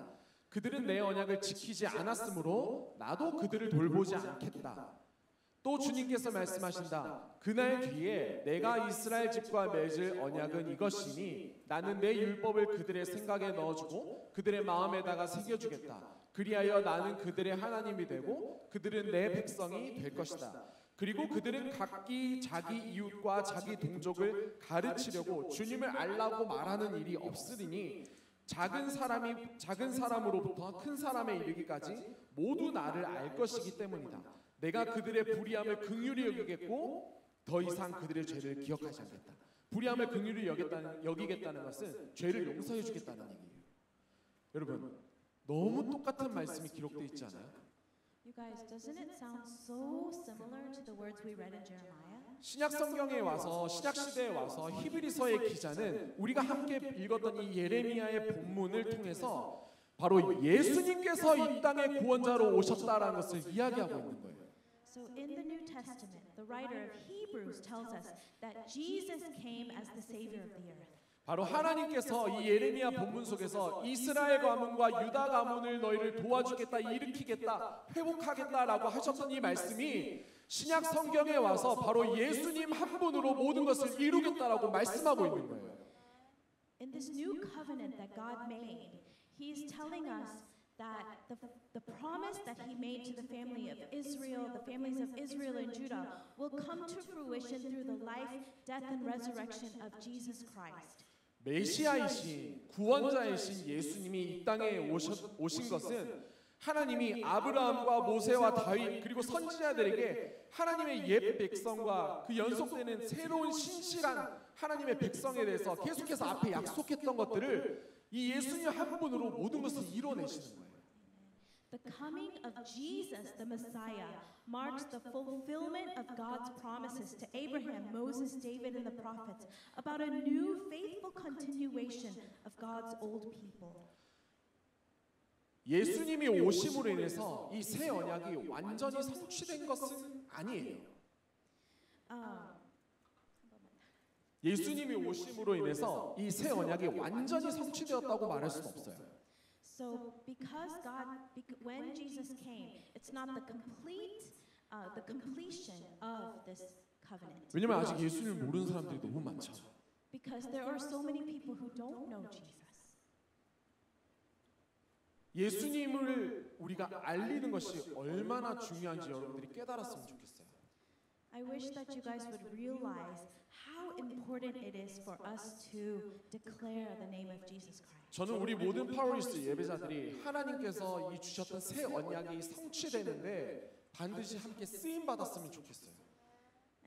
Speaker 4: 그들은 내 언약을 지키지 않았으므로 나도 그들을 돌보지 않겠다. 또 주님께서 말씀하신다. 그날 뒤에 내가 이스라엘 집과 맺을 언약은 이것이니 나는 내 율법을 그들의 생각에 넣어주고 그들의 마음에다가 새겨주겠다. 그리하여 나는 그들의 하나님이 되고 그들은 내 백성이 될 것이다. 그리고 그들은 각기 자기 이웃과 자기 동족을 가르치려고 주님을 알라고 말하는 일이 없으리니 작은 사람으로부터 큰 사람에 이르기까지 모두 나를 알 것이기 때문이다. 내가 그들의 불의함을 긍휼히 여기겠고 더 이상 그들의 죄를 기억하지 않겠다. 불의함을 긍휼히 여기겠다는 것은 죄를 용서해 주겠다는 얘기예요. 여러분, 너무 똑같은 말씀이 기록되어 있지 않아요?
Speaker 5: You guys, doesn't it sound so similar to the words we read in Jeremiah?
Speaker 4: 신약 성경에 와서 신약 시대에 와서 히브리서의 기자는 우리가 함께 읽었던 이 예레미야의 본문을 통해서 바로 예수님께서 이 땅의 구원자로 오셨다라는 것을 이야기하고 있는 거예요.
Speaker 5: So in the New Testament, the writer of Hebrews tells us that Jesus came as the Savior of the earth.
Speaker 4: 바로 하나님께서 이 예레미야 본문 속에서 이스라엘 가문과 유다 가문을 너희를 도와주겠다, 일으키겠다, 회복하겠다라고 하셨던 이 말씀이 신약 성경에 와서 바로 예수님 한 분으로 모든 것을 이루겠다라고 말씀하고 있는 거예요.
Speaker 5: In this new covenant that God made, He's telling us that the promise that He made to the family of Israel, the families of Israel and Judah, will come to fruition through the life, death, and resurrection of Jesus Christ.
Speaker 4: 메시아이신 구원자이신 예수님이 이 땅에 오신 것은 하나님이 아브라함과 모세와 다윗 그리고 선지자들에게 하나님의 옛 백성과 그 연속되는 새로운 신실한 하나님의 백성에 대해서 계속해서 앞에 약속했던 것들을 이 예수님 한 분으로 모든 것을 이뤄내시는 거예요.
Speaker 5: The coming of Jesus, the Messiah, marks the fulfillment of God's promises to Abraham, Moses, David, and the prophets about a new faithful continuation of God's old people.
Speaker 4: 예수님이 오심으로 인해서 이 새 언약이 완전히 성취된 것은 아니에요. 예수님이 오심으로 인해서 이 새 언약이 완전히 성취되었다고 말할 수는 없어요.
Speaker 5: So, when Jesus came, it's not the completion of this covenant.
Speaker 4: 왜냐면 아직 예수님을 모르는 사람들이 너무 많죠.
Speaker 5: Because there are so many people who don't know Jesus.
Speaker 4: 예수님을 우리가 알리는 것이 얼마나 중요한지 여러분들이 깨달았으면 좋겠어요.
Speaker 5: I wish that you guys would realize how important it is for us to declare the name of Jesus Christ.
Speaker 4: 저는 우리 모든 파워리스 예배자들이 하나님께서 이 주셨던 새 언약이 성취되는데 반드시 함께 쓰임 받았으면 좋겠어요.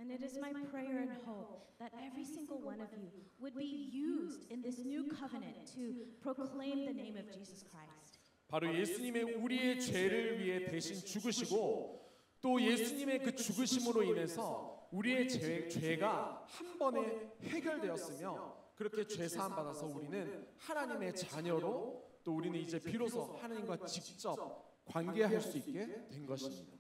Speaker 5: And it is my prayer and hope that every single one of you would be used in this new covenant to proclaim the name of Jesus Christ.
Speaker 4: 바로 예수님의 우리의 죄를 위해 대신 죽으시고 또 예수님의 그 죽으심으로 인해서 우리의 죄가 한 번에 해결되었으며 그렇게 죄 사함 받아서 우리는 하나님의 자녀로 또 우리는 이제 비로소 하나님과 직접 관계할 수 있게 된 것입니다.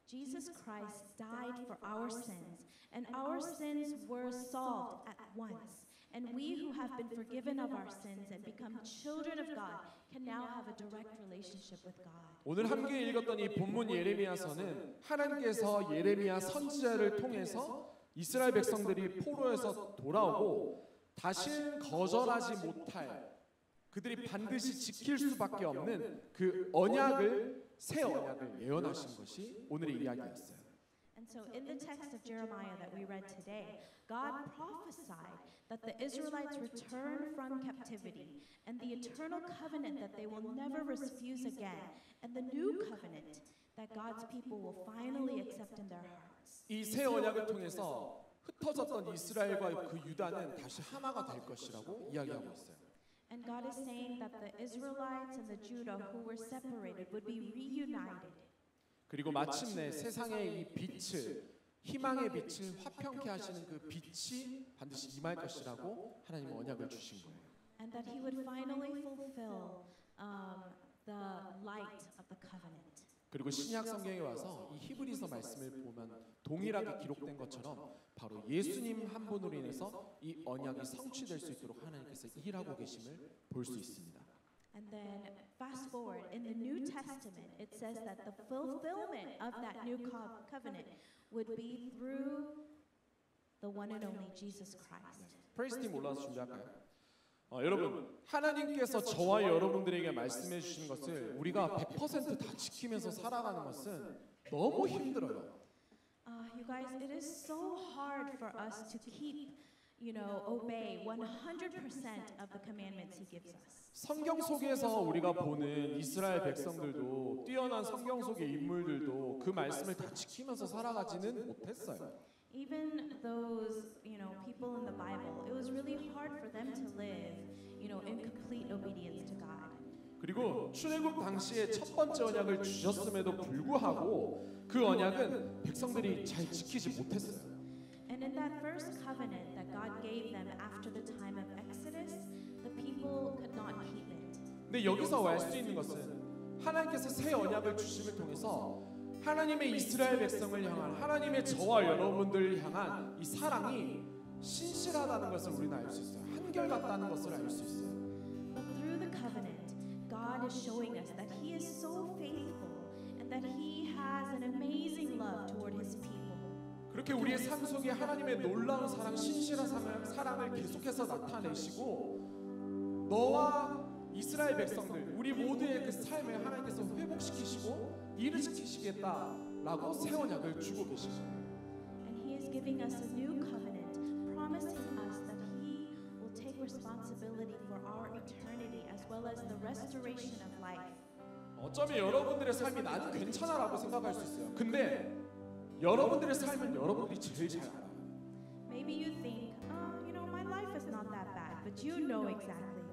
Speaker 5: Jesus Christ died for our sins, and our sins were solved at once. And we who have been forgiven of our sins and become children of God can now have a direct relationship with God.
Speaker 4: 오늘 함께 읽었던 이 본문 예레미야서는 하나님께서 예레미야 선지자를 통해서 이스라엘 백성들이 포로에서 돌아오고 다시는 거절하지 못할 그들이 반드시 지킬 수밖에 없는 그 언약을 새 언약을 예언하신 것이 오늘의 이야기였어요.
Speaker 5: And so in the text of Jeremiah that we read today, God prophesied that the Israelites return from captivity and the eternal covenant that they will never refuse again and the new covenant that God's people will finally accept in their hearts.
Speaker 4: 이 새 언약을 통해서 흩어졌던 이스라엘과 그 유다는 다시 하나가 될 것이라고 이야기하고 있어요.
Speaker 5: And God is saying that the Israelites and the Judah who were separated would be reunited.
Speaker 4: 그리고 마침내 세상의 이 빛을 희망의 빛을 화평케 하시는 그 빛이 반드시 임할 것이라고 하나님은 언약을 주신 거예요.
Speaker 5: And that he would finally fulfill the light of the covenant.
Speaker 4: 그리고 신약 성경에 와서 이 히브리서 말씀을 보면 동일하게 기록된 것처럼 바로 예수님 한 분으로 인해서 이 언약이 성취될 수 있도록 하나님께서 일하고 계심을 볼 수 있습니다.
Speaker 5: And then fast forward in the New Testament, it says that the fulfillment of that new covenant would be through the one and only Jesus Christ.
Speaker 4: 프레이즈 팀 올라와서 준비할까요? 여러분, 하나님께서 저와 여러분들에게 말씀해 주신 것을 우리가 100% 다 지키면서 살아가는 것은 너무 힘들어요.
Speaker 5: You guys, it is so hard for us to keep, obey 100% of the commandments He gives us.
Speaker 4: 성경 속에서 우리가 보는 이스라엘 백성들도 뛰어난 성경 속의 인물들도 그 말씀을 다 지키면서 살아가지는 못했어요.
Speaker 5: Even those, people in the Bible, it was really hard for them to live, in complete obedience to God.
Speaker 4: 그리고 출애굽 당시에 첫 번째 언약을 주셨음에도 불구하고 그 언약은 백성들이 잘 지키지 못했어요.
Speaker 5: And in that first covenant that God gave them after the time of Exodus, the people could not keep it.
Speaker 4: 근데 여기서 알 수 있는 것은 하나님께서 새 언약을 주심을 통해서 하나님의 이스라엘 백성을 향한 하나님의 저와 여러분들을 향한 이 사랑이 신실하다는 것을 우리는 알 수 있어요. 한결같다는 것을 알 수 있어요.
Speaker 5: But through the covenant, God is showing us that He is so faithful and that He has an amazing love toward His people.
Speaker 4: 그렇게 우리의 삶 속에 하나님의 놀라운 사랑, 신실한 사랑을 계속해서 나타내시고 너와 이스라엘 백성들, 우리 모두의 그 삶을 하나님께서 회복시키시고 일으키시겠다라고 새 언약을 주고 계신 거예요.
Speaker 5: And He is giving us a new covenant, promising us that He will take responsibility for our eternity as well as the restoration of life.
Speaker 4: 어쩌면 여러분들의 삶이 나는 괜찮아라고 생각할 수 있어요. 근데 여러분들의 삶은 여러분들이 제일 잘 알아요.
Speaker 5: Maybe you think, my life is not that bad, but you know exactly.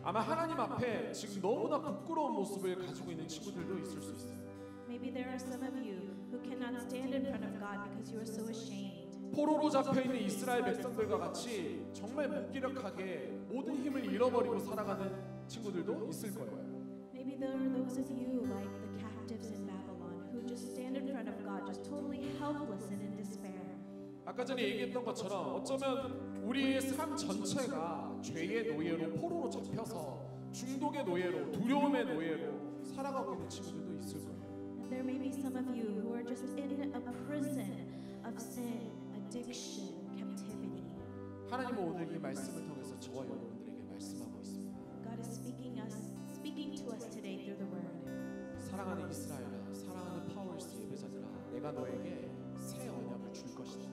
Speaker 4: 아마 하나님 앞에 지금 너무나 부끄러운 모습을 가지고 있는 친구들도 있을 수 있어요.
Speaker 5: Maybe there are some of you who cannot stand in front of God because you are so ashamed.
Speaker 4: 포로로 잡혀 있는 이스라엘 백성들과 같이 정말 무기력하게 모든 힘을 잃어버리고 살아가는 친구들도 있을 거예요.
Speaker 5: Maybe there are those of you like the captives in Babylon who just stand in front of God, just totally helpless and in despair.
Speaker 4: 아까 전에 얘기했던 것처럼 어쩌면 우리의 삶 전체가 죄의 노예로 포로로 잡혀서 중독의 노예로 두려움의 노예로 살아가고 있는 친구들도 있을 거예요.
Speaker 5: And there may be some of you who are just in a prison of sin, addiction, captivity.
Speaker 4: 하나님은 오늘 이 말씀을 통해서 저와 여러분들에게 말씀하고 있습니다.
Speaker 5: God is speaking to us today through the word.
Speaker 4: 사랑하는 이스라엘아, 사랑하는 파워일스 예배자들아, 내가 너에게 새 언약을 줄 것이다.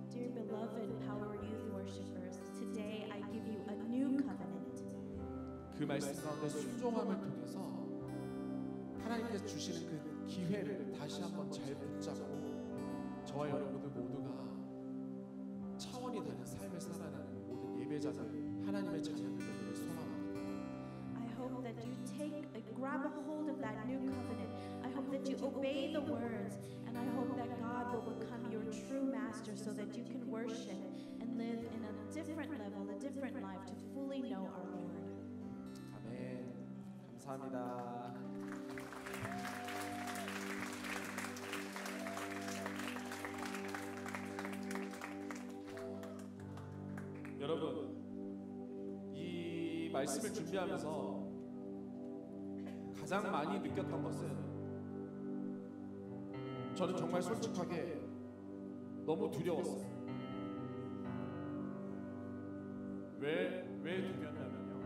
Speaker 5: Dear beloved Power Youth worshipers, today I give you a new covenant.
Speaker 4: 그 말씀 가운데 순종함을 통해서 하나님께서 주시는 그 기회를 다시 한번 잘 붙잡고 저와 여러분들 모두가 차원이 다른 삶을 살아가는 모든 예배자들, 하나님의 자녀들 되기를 소망합니다.
Speaker 5: I hope that you grab a hold of that new covenant. I hope that you obey the words, and I hope that God will become your true master so that you can worship and live in a different level, a different life to fully know our Lord.
Speaker 4: 아멘. 감사합니다. 여러분, 이 말씀을 준비하면서 가장 많이 느꼈던 것은 저는 정말 솔직하게 너무 두려웠어요. 왜 두렵냐면요,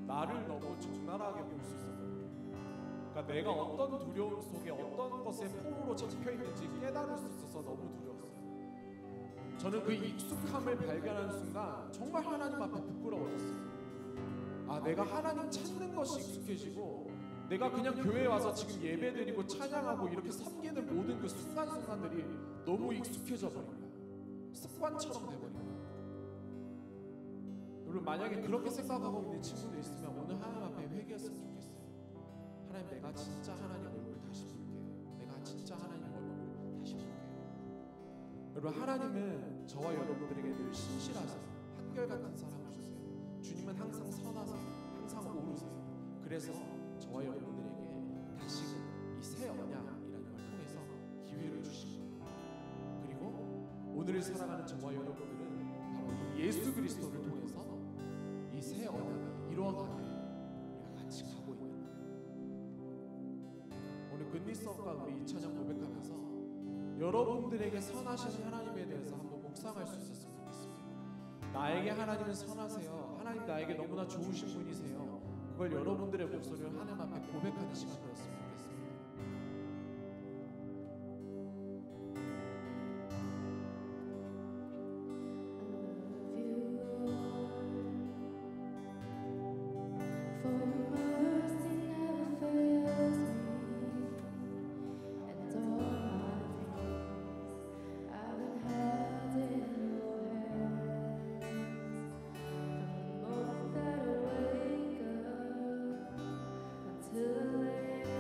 Speaker 4: 나를 너무 적나라하게 볼 수 있어서. 그러니까 내가 어떤 두려움 속에 어떤 것에 포로로 잡혀 있는지 깨달을 수 있어서 너무 두려웠어요. 저는 그 익숙함을 발견하는 순간 정말 하나님 앞에 부끄러워졌어요. 아, 내가 하나님 찾는 것이 익숙해지고 내가 그냥 교회에 와서 지금 예배드리고 찬양하고 이렇게 섬기는 모든 그 순간순간들이 너무 익숙해져 버린 거야. 습관처럼 돼버린 거야. 여러분, 만약에 그렇게 생각하고 있는 친구들 있으면 오늘 하나님 앞에 회개했으면 좋겠어요. 하나님, 내가 진짜 하나님 얼굴 다시 볼게요. 내가 진짜 하나님 얼굴 다시 볼게요. 여러분, 하나님은 저와 여러분들에게 늘 신실하세요. 한결같은 사랑을 주세요. 주님은 항상 선하세요. 항상 오르세요. 그래서 저와 여러분들에게 다시금 이 새 언약이라는 걸 통해서 기회를 주시고, 그리고 오늘을 살아가는 저와 여러분들은 바로 이 예수 그리스도를 통해서 이 새 언약이 이루어가는 우리가 같이 가고 있는 거예요. 오늘 굿니스업과 우리 이 찬양 고백하면서 여러분들에게 선하신 하나님에 대해서 한번 묵상할 수 있었으면 좋겠습니다. 나에게 하나님은 선하세요. 하나님 나에게 너무나 좋으신 분이세요. 그걸 여러분들의 목소리를 하나님 앞에 고백하는 시간 되었으면 좋겠습니다.
Speaker 6: Till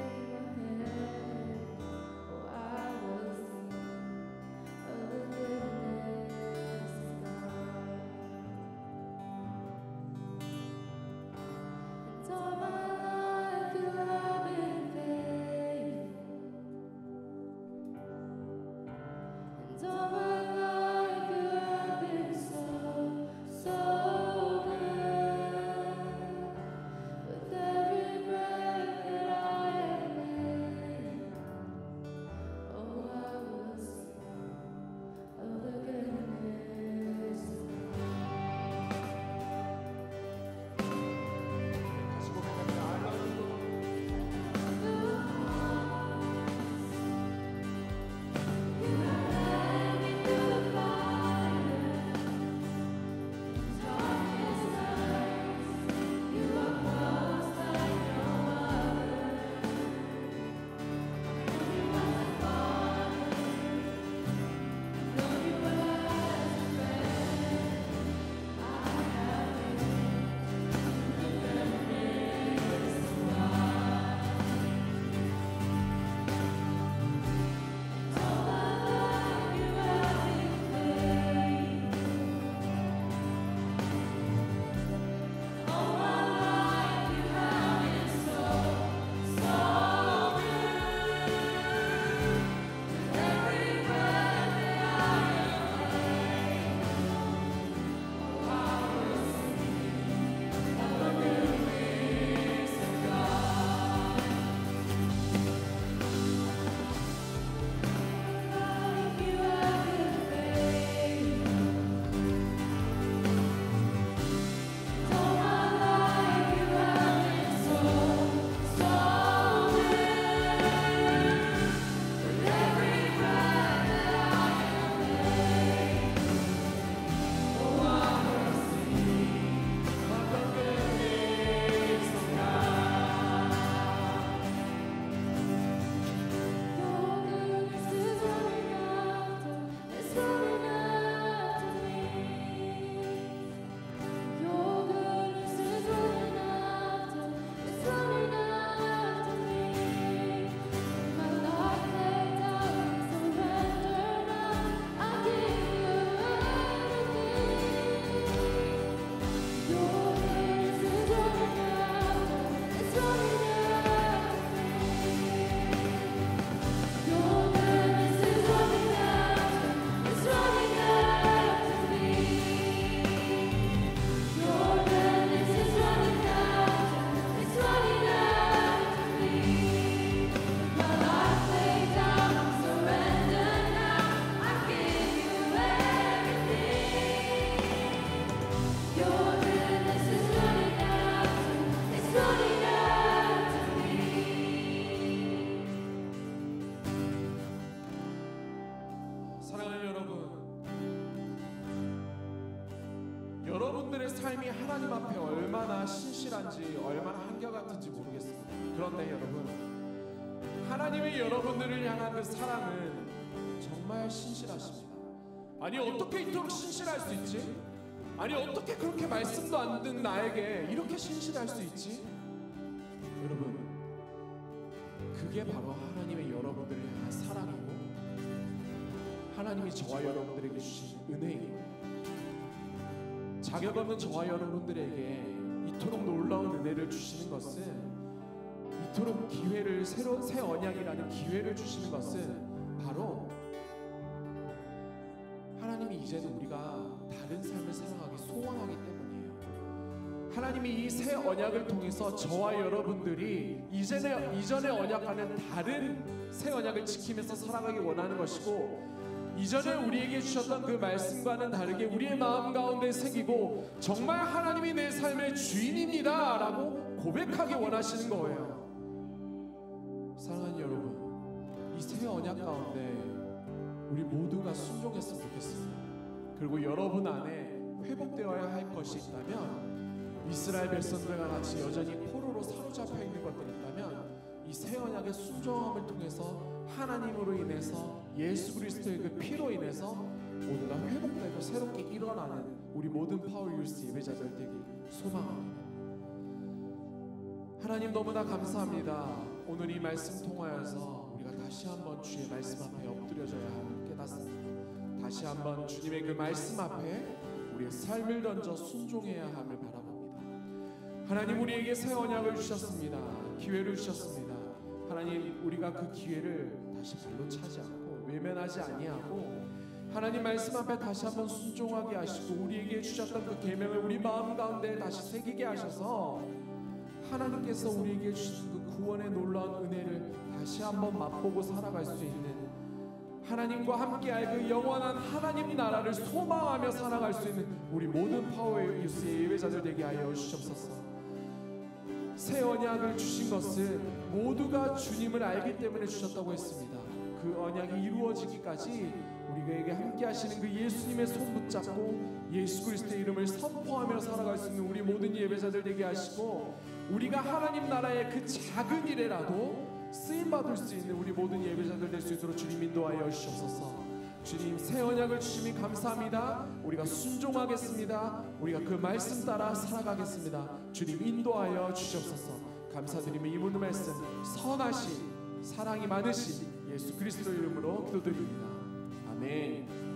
Speaker 4: 삶이 하나님 앞에 얼마나 신실한지 얼마나 한결같은지 모르겠습니다. 그런데 여러분, 하나님의 여러분들을 향한 그 사랑은 정말 신실하십니다. 아니 어떻게 이토록 신실할 수 있지? 아니 어떻게 그렇게 말씀도 안 듣는 나에게 이렇게 신실할 수 있지? 여러분, 그게 바로 하나님의 여러분들을 향한 사랑이고 하나님이 저와 여러분들에게 주신 은혜입니다. 자격 없는 저와 여러분들에게 이토록 놀라운 은혜를 주시는 것은, 이토록 기회를 새 언약이라는 기회를 주시는 것은 바로 하나님이 이제는 우리가 다른 삶을 살아가기 소원하기 때문이에요. 하나님이 이 새 언약을 통해서 저와 여러분들이 이전의 언약과는 다른 새 언약을 지키면서 살아가기 원하는 것이고, 이전에 우리에게 주셨던 그 말씀과는 다르게 우리의 마음 가운데 새기고 정말 하나님이 내 삶의 주인입니다 라고 고백하기 원하시는 거예요. 사랑하는 여러분, 이 새 언약 가운데 우리 모두가 순종했으면 좋겠습니다. 그리고 여러분 안에 회복되어야 할 것이 있다면, 이스라엘 백성들과 같이 여전히 포로로 사로잡혀 있는 것들이 있다면, 이 새 언약의 순종함을 통해서 하나님으로 인해서 예수 그리스도의 그 피로 인해서 모두가 회복되고 새롭게 일어나는 우리 모든 파워 유스 예배자들 되기 소망합니다. 하나님 너무나 감사합니다. 오늘 이 말씀 통하여서 우리가 다시 한번 주의 말씀 앞에 엎드려져야 함을 깨닫습니다. 다시 한번 주님의 그 말씀 앞에 우리의 삶을 던져 순종해야 함을 바라봅니다. 하나님, 우리에게 새 언약을 주셨습니다. 기회를 주셨습니다. 하나님, 우리가 그 기회를 다시 발로 차지 않고 외면하지 아니하고 하나님 말씀 앞에 다시 한번 순종하게 하시고, 우리에게 주셨던 그 계명을 우리 마음 가운데 다시 새기게 하셔서 하나님께서 우리에게 주신 그 구원의 놀라운 은혜를 다시 한번 맛보고 살아갈 수 있는, 하나님과 함께할 그 영원한 하나님 나라를 소망하며 살아갈 수 있는 우리 모든 파워의 유스의 예배자들 되게 하여 주시옵소서. 새 언약을 주신 것은 모두가 주님을 알기 때문에 주셨다고 했습니다. 그 언약이 이루어지기까지 우리에게 함께 하시는 그 예수님의 손 붙잡고 예수 그리스도의 이름을 선포하며 살아갈 수 있는 우리 모든 예배자들 되게 하시고, 우리가 하나님 나라의 그 작은 일에라도 쓰임받을 수 있는 우리 모든 예배자들 될 수 있도록 주님 인도하여 주시옵소서. 주님, 새 언약을 주심이 감사합니다. 우리가 순종하겠습니다. 우리가 그 말씀 따라 살아가겠습니다. 주님 인도하여 주시옵소서. 감사드리며 이 모든 말씀 선하신 사랑이 많으신 예수 그리스도 이름으로 기도드립니다. 아멘.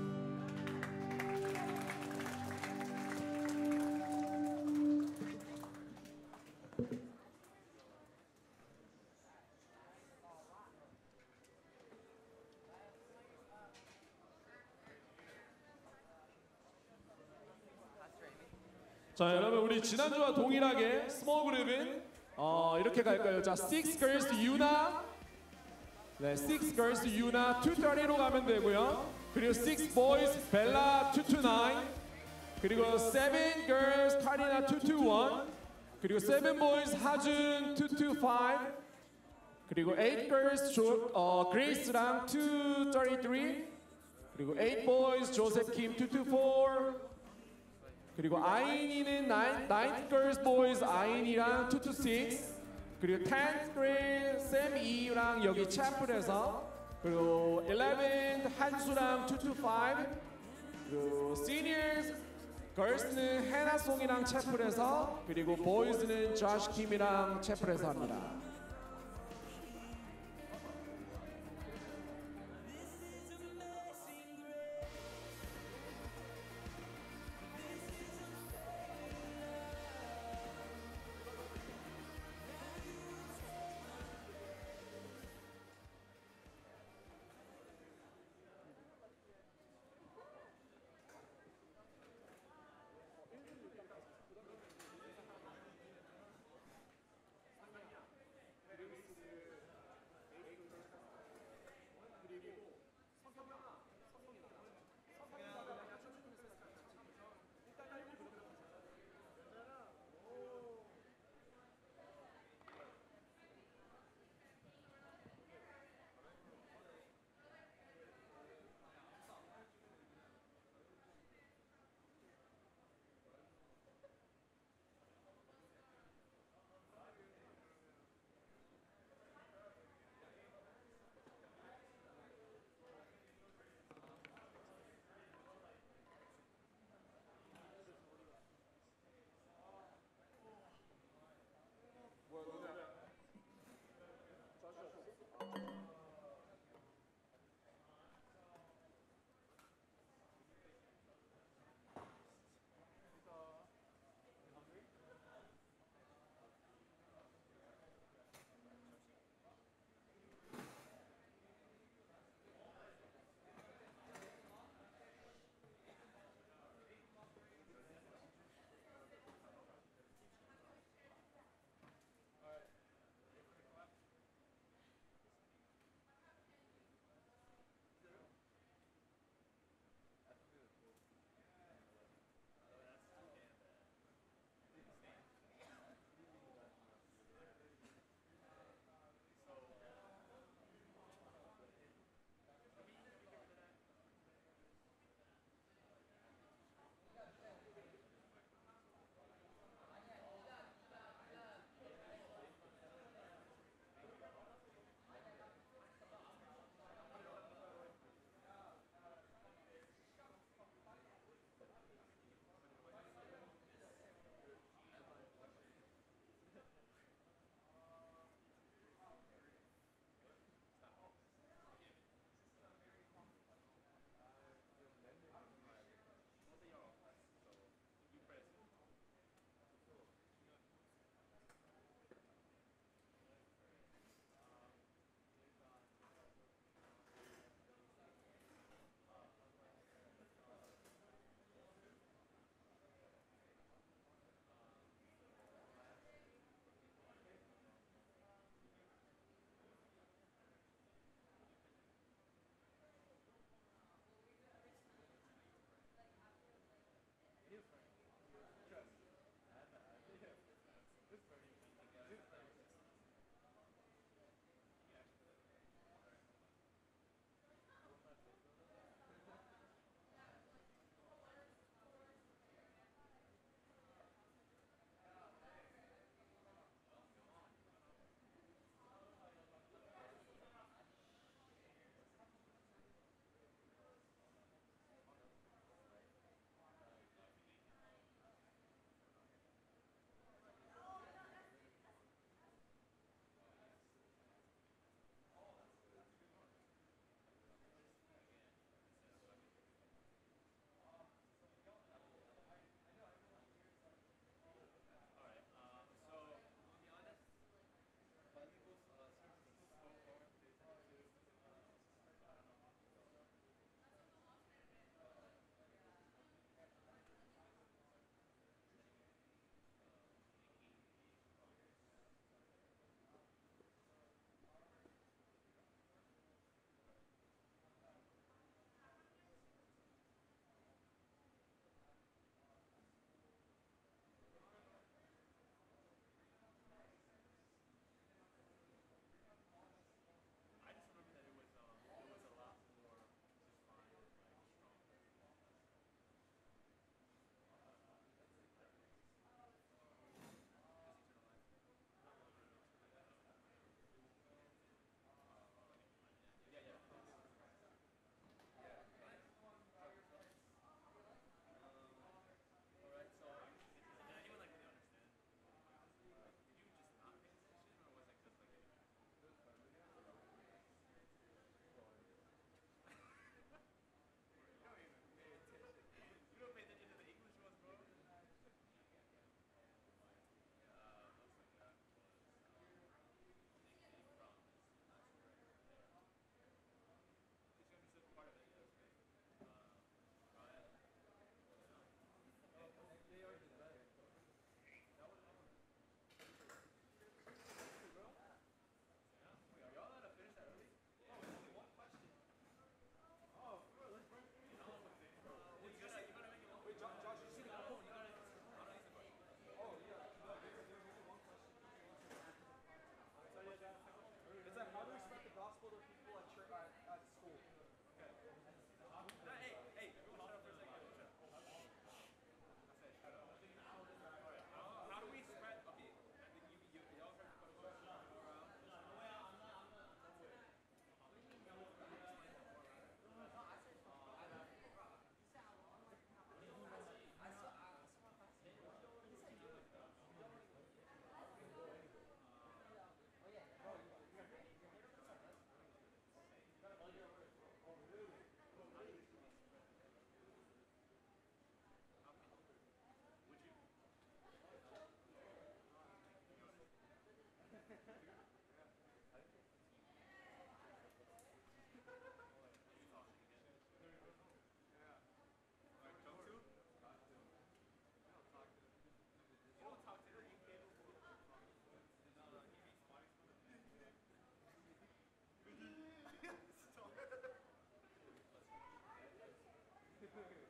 Speaker 4: 자, 여러분, 우리 지난주와 동일하게 스몰 그룹은 이렇게 갈 거예요. 자, 6 girls to Yuna. 네, 6 girls to Yuna 230로 가면 되고요. 그리고 6 boys Bella 229. 그리고 7 girls Karina 221. 그리고 7 boys 하준 225. 그리고 8 girls Grace랑 233. 그리고 8 boys Joseph Kim 224. 그리고 아인이는 9th girls boys 아인이랑 226. 그리고 10th grade 샘 이랑 여기 채플에서, 그리고 11th 한수랑 225. 그리고 seniors girls는 해나송이랑 채플에서, 그리고 boys는 조시 킴이랑 채플에서 합니다. 네.